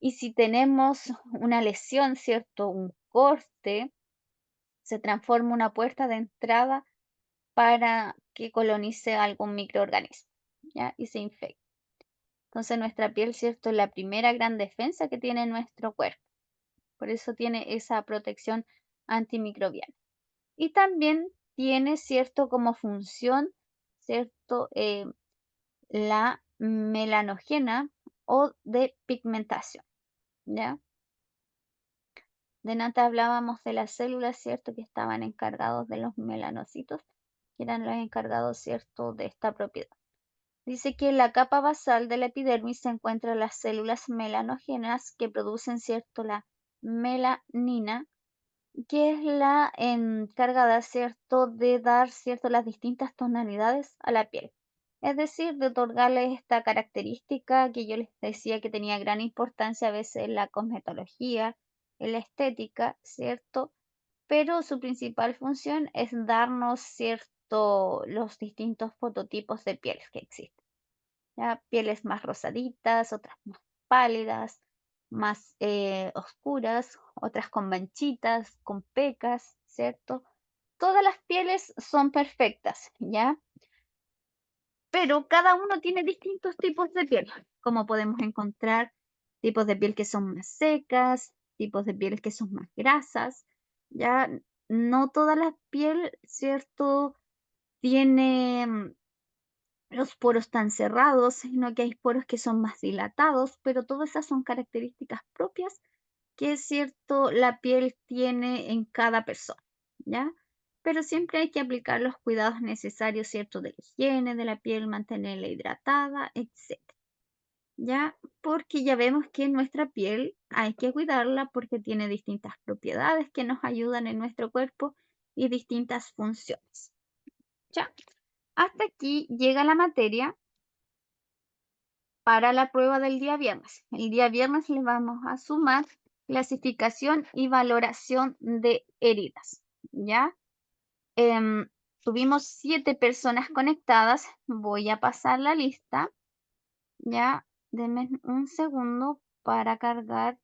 Y si tenemos una lesión, ¿cierto?, un corte, se transforma una puerta de entrada para que colonice algún microorganismo, ¿ya? Y se infecte. Entonces nuestra piel, ¿cierto?, es la primera gran defensa que tiene nuestro cuerpo. Por eso tiene esa protección antimicrobiana. Y también tiene, ¿cierto?, como función, ¿cierto?, la melanogena o de pigmentación, ¿ya? Antes hablábamos de las células, ¿cierto?, que estaban encargados de los melanocitos, que eran los encargados, ¿cierto?, de esta propiedad. Dice que en la capa basal de la epidermis se encuentran las células melanógenas que producen, ¿cierto?, la melanina, que es la encargada, ¿cierto?, de dar, ¿cierto?, las distintas tonalidades a la piel. Es decir, de otorgarle esta característica que yo les decía que tenía gran importancia a veces en la cosmetología, en la estética, ¿cierto? Pero su principal función es darnos, ¿cierto?, los distintos fototipos de pieles que existen. ¿Ya? Pieles más rosaditas, otras más pálidas, más oscuras, otras con manchitas, con pecas, ¿cierto? todas las pieles son perfectas, ¿ya? Pero cada uno tiene distintos tipos de piel, como podemos encontrar tipos de piel que son más secas, tipos de piel que son más grasas, ¿ya? No toda la piel, ¿cierto? Tiene los poros tan cerrados, sino que hay poros que son más dilatados, pero todas esas son características propias que es cierto la piel tiene en cada persona, ¿ya? Pero siempre hay que aplicar los cuidados necesarios, ¿cierto? De la higiene de la piel, mantenerla hidratada, etcétera, ¿ya? Porque ya vemos que nuestra piel hay que cuidarla porque tiene distintas propiedades que nos ayudan en nuestro cuerpo y distintas funciones, ¿ya? Hasta aquí llega la materia para la prueba del día viernes. El día viernes le vamos a sumar clasificación y valoración de heridas, ¿ya? Tuvimos 7 personas conectadas. Voy a pasar la lista, ¿ya? Denme un segundo para cargar,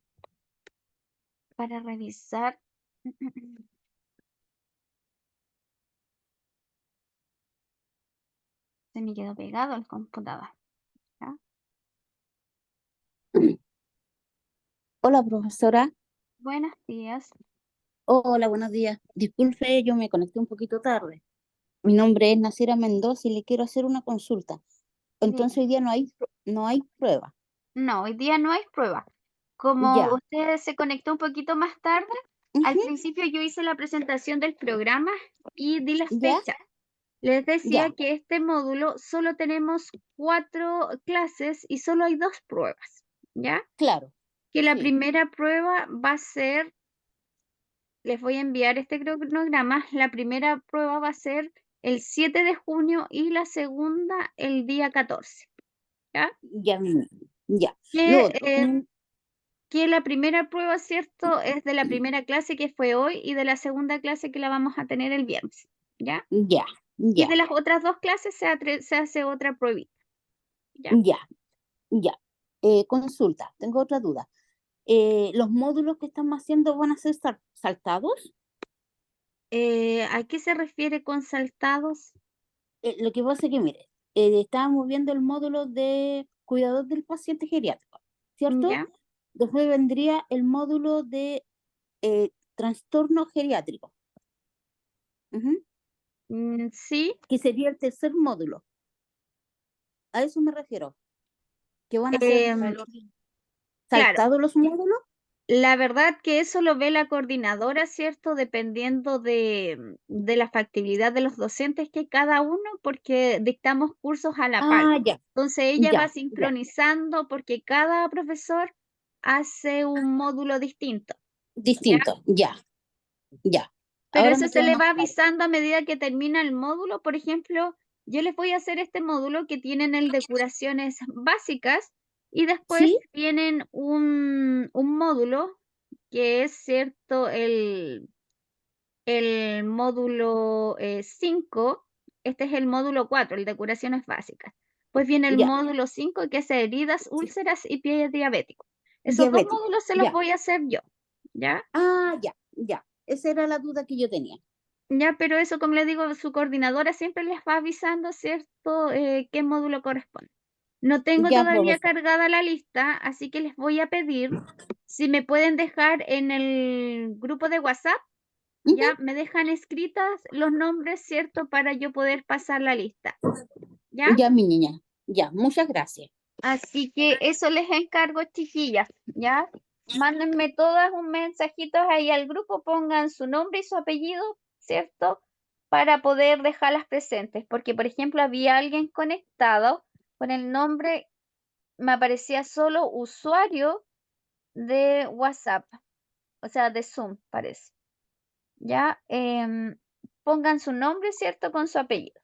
para revisar. Se me quedó pegado el computador, ¿ya? Hola, profesora. Buenos días. Hola, buenos días. Disculpe, yo me conecté un poquito tarde. Mi nombre es Nacira Mendoza y le quiero hacer una consulta. Entonces Dime. hoy día no hay prueba. No, hoy día no hay prueba. Como Ya. usted se conectó un poquito más tarde, al Ujú. principio yo hice la presentación del programa y di las Ya, fechas. Les decía ya, que este módulo solo tenemos 4 clases y solo hay 2 pruebas, ¿ya? claro. Que la Sí. primera prueba va a ser, les voy a enviar este cronograma, la primera prueba va a ser el 7 de junio y la segunda el día 14, ¿ya? Ya, ya. Lo Que otro, como que la primera prueba, ¿cierto? Es de la primera clase que fue hoy y de la segunda clase que la vamos a tener el viernes, ¿ya? ya, Y de ya, las otras 2 clases se hace otra pruebita, ¿ya? ya, ya. Consulta, tengo otra duda. ¿Los módulos que estamos haciendo van a ser saltados? ¿A qué se refiere con saltados? Lo que pasa es que, mire, estábamos viendo el módulo de cuidador del paciente geriátrico, ¿cierto? ¿Ya? Después vendría el módulo de trastorno geriátrico, ujú, Sí. que sería el tercer módulo. A eso me refiero, que van a ser em, claro, saltados los módulos. la verdad que eso lo ve la coordinadora, ¿cierto? Dependiendo de la factibilidad de los docentes que cada uno, porque dictamos cursos a la par. Ah, ya, Entonces ella va ya, ya, sincronizando porque cada profesor hace un módulo distinto, ¿ya? distinto, ya, ya. Pero Ahora eso me se queda le más va claro. avisando a medida que termina el módulo. Por ejemplo, yo les voy a hacer este módulo que tienen el de curaciones básicas y después ¿Sí? tienen un módulo que es cierto el módulo 5. Este es el módulo 4, el de curaciones básicas. Pues viene el Ya, módulo 5 que es heridas, úlceras y pie diabético. Esos 2 diabético, módulos se los ya. voy a hacer yo, ¿ya? Ah, ya, ya. Esa era la duda que yo tenía. Ya, pero eso, como le digo, su coordinadora siempre les va avisando, ¿cierto? Qué módulo corresponde. No tengo Ya, todavía profesor. cargada la lista, así que les voy a pedir si me pueden dejar en el grupo de WhatsApp, Ujú. ya me dejan escritas los nombres, ¿cierto? Para yo poder pasar la lista, ¿ya? Ya, mi niña. Ya, muchas gracias. Así que eso les encargo, chiquillas, ¿ya? Mándenme todas un mensajito ahí al grupo, pongan su nombre y su apellido, ¿cierto? Para poder dejarlas presentes, porque por ejemplo había alguien conectado con el nombre, me aparecía solo usuario de WhatsApp, o sea, de Zoom, parece. ¿Ya? Pongan su nombre, ¿cierto? Con su apellido.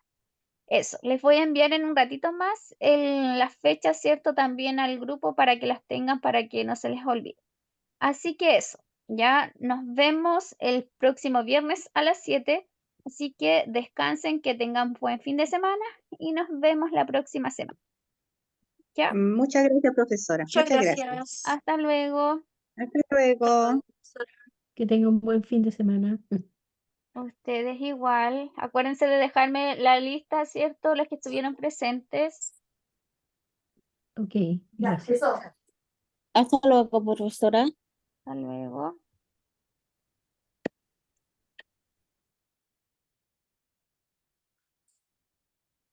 Eso, les voy a enviar en un ratito más las fechas, ¿cierto? También al grupo para que las tengan, para que no se les olvide. Así que eso, ya nos vemos el próximo viernes a las 7. Así que descansen, que tengan buen fin de semana y nos vemos la próxima semana. ¿Ya? Muchas gracias, profesora. Muchas Muchas gracias. gracias. Hasta luego. Hasta luego. Que tenga un buen fin de semana. Ustedes igual. Acuérdense de dejarme la lista, ¿cierto? Los que estuvieron presentes. Ok, Ya, gracias. eso. Hasta luego, profesora. Hasta luego.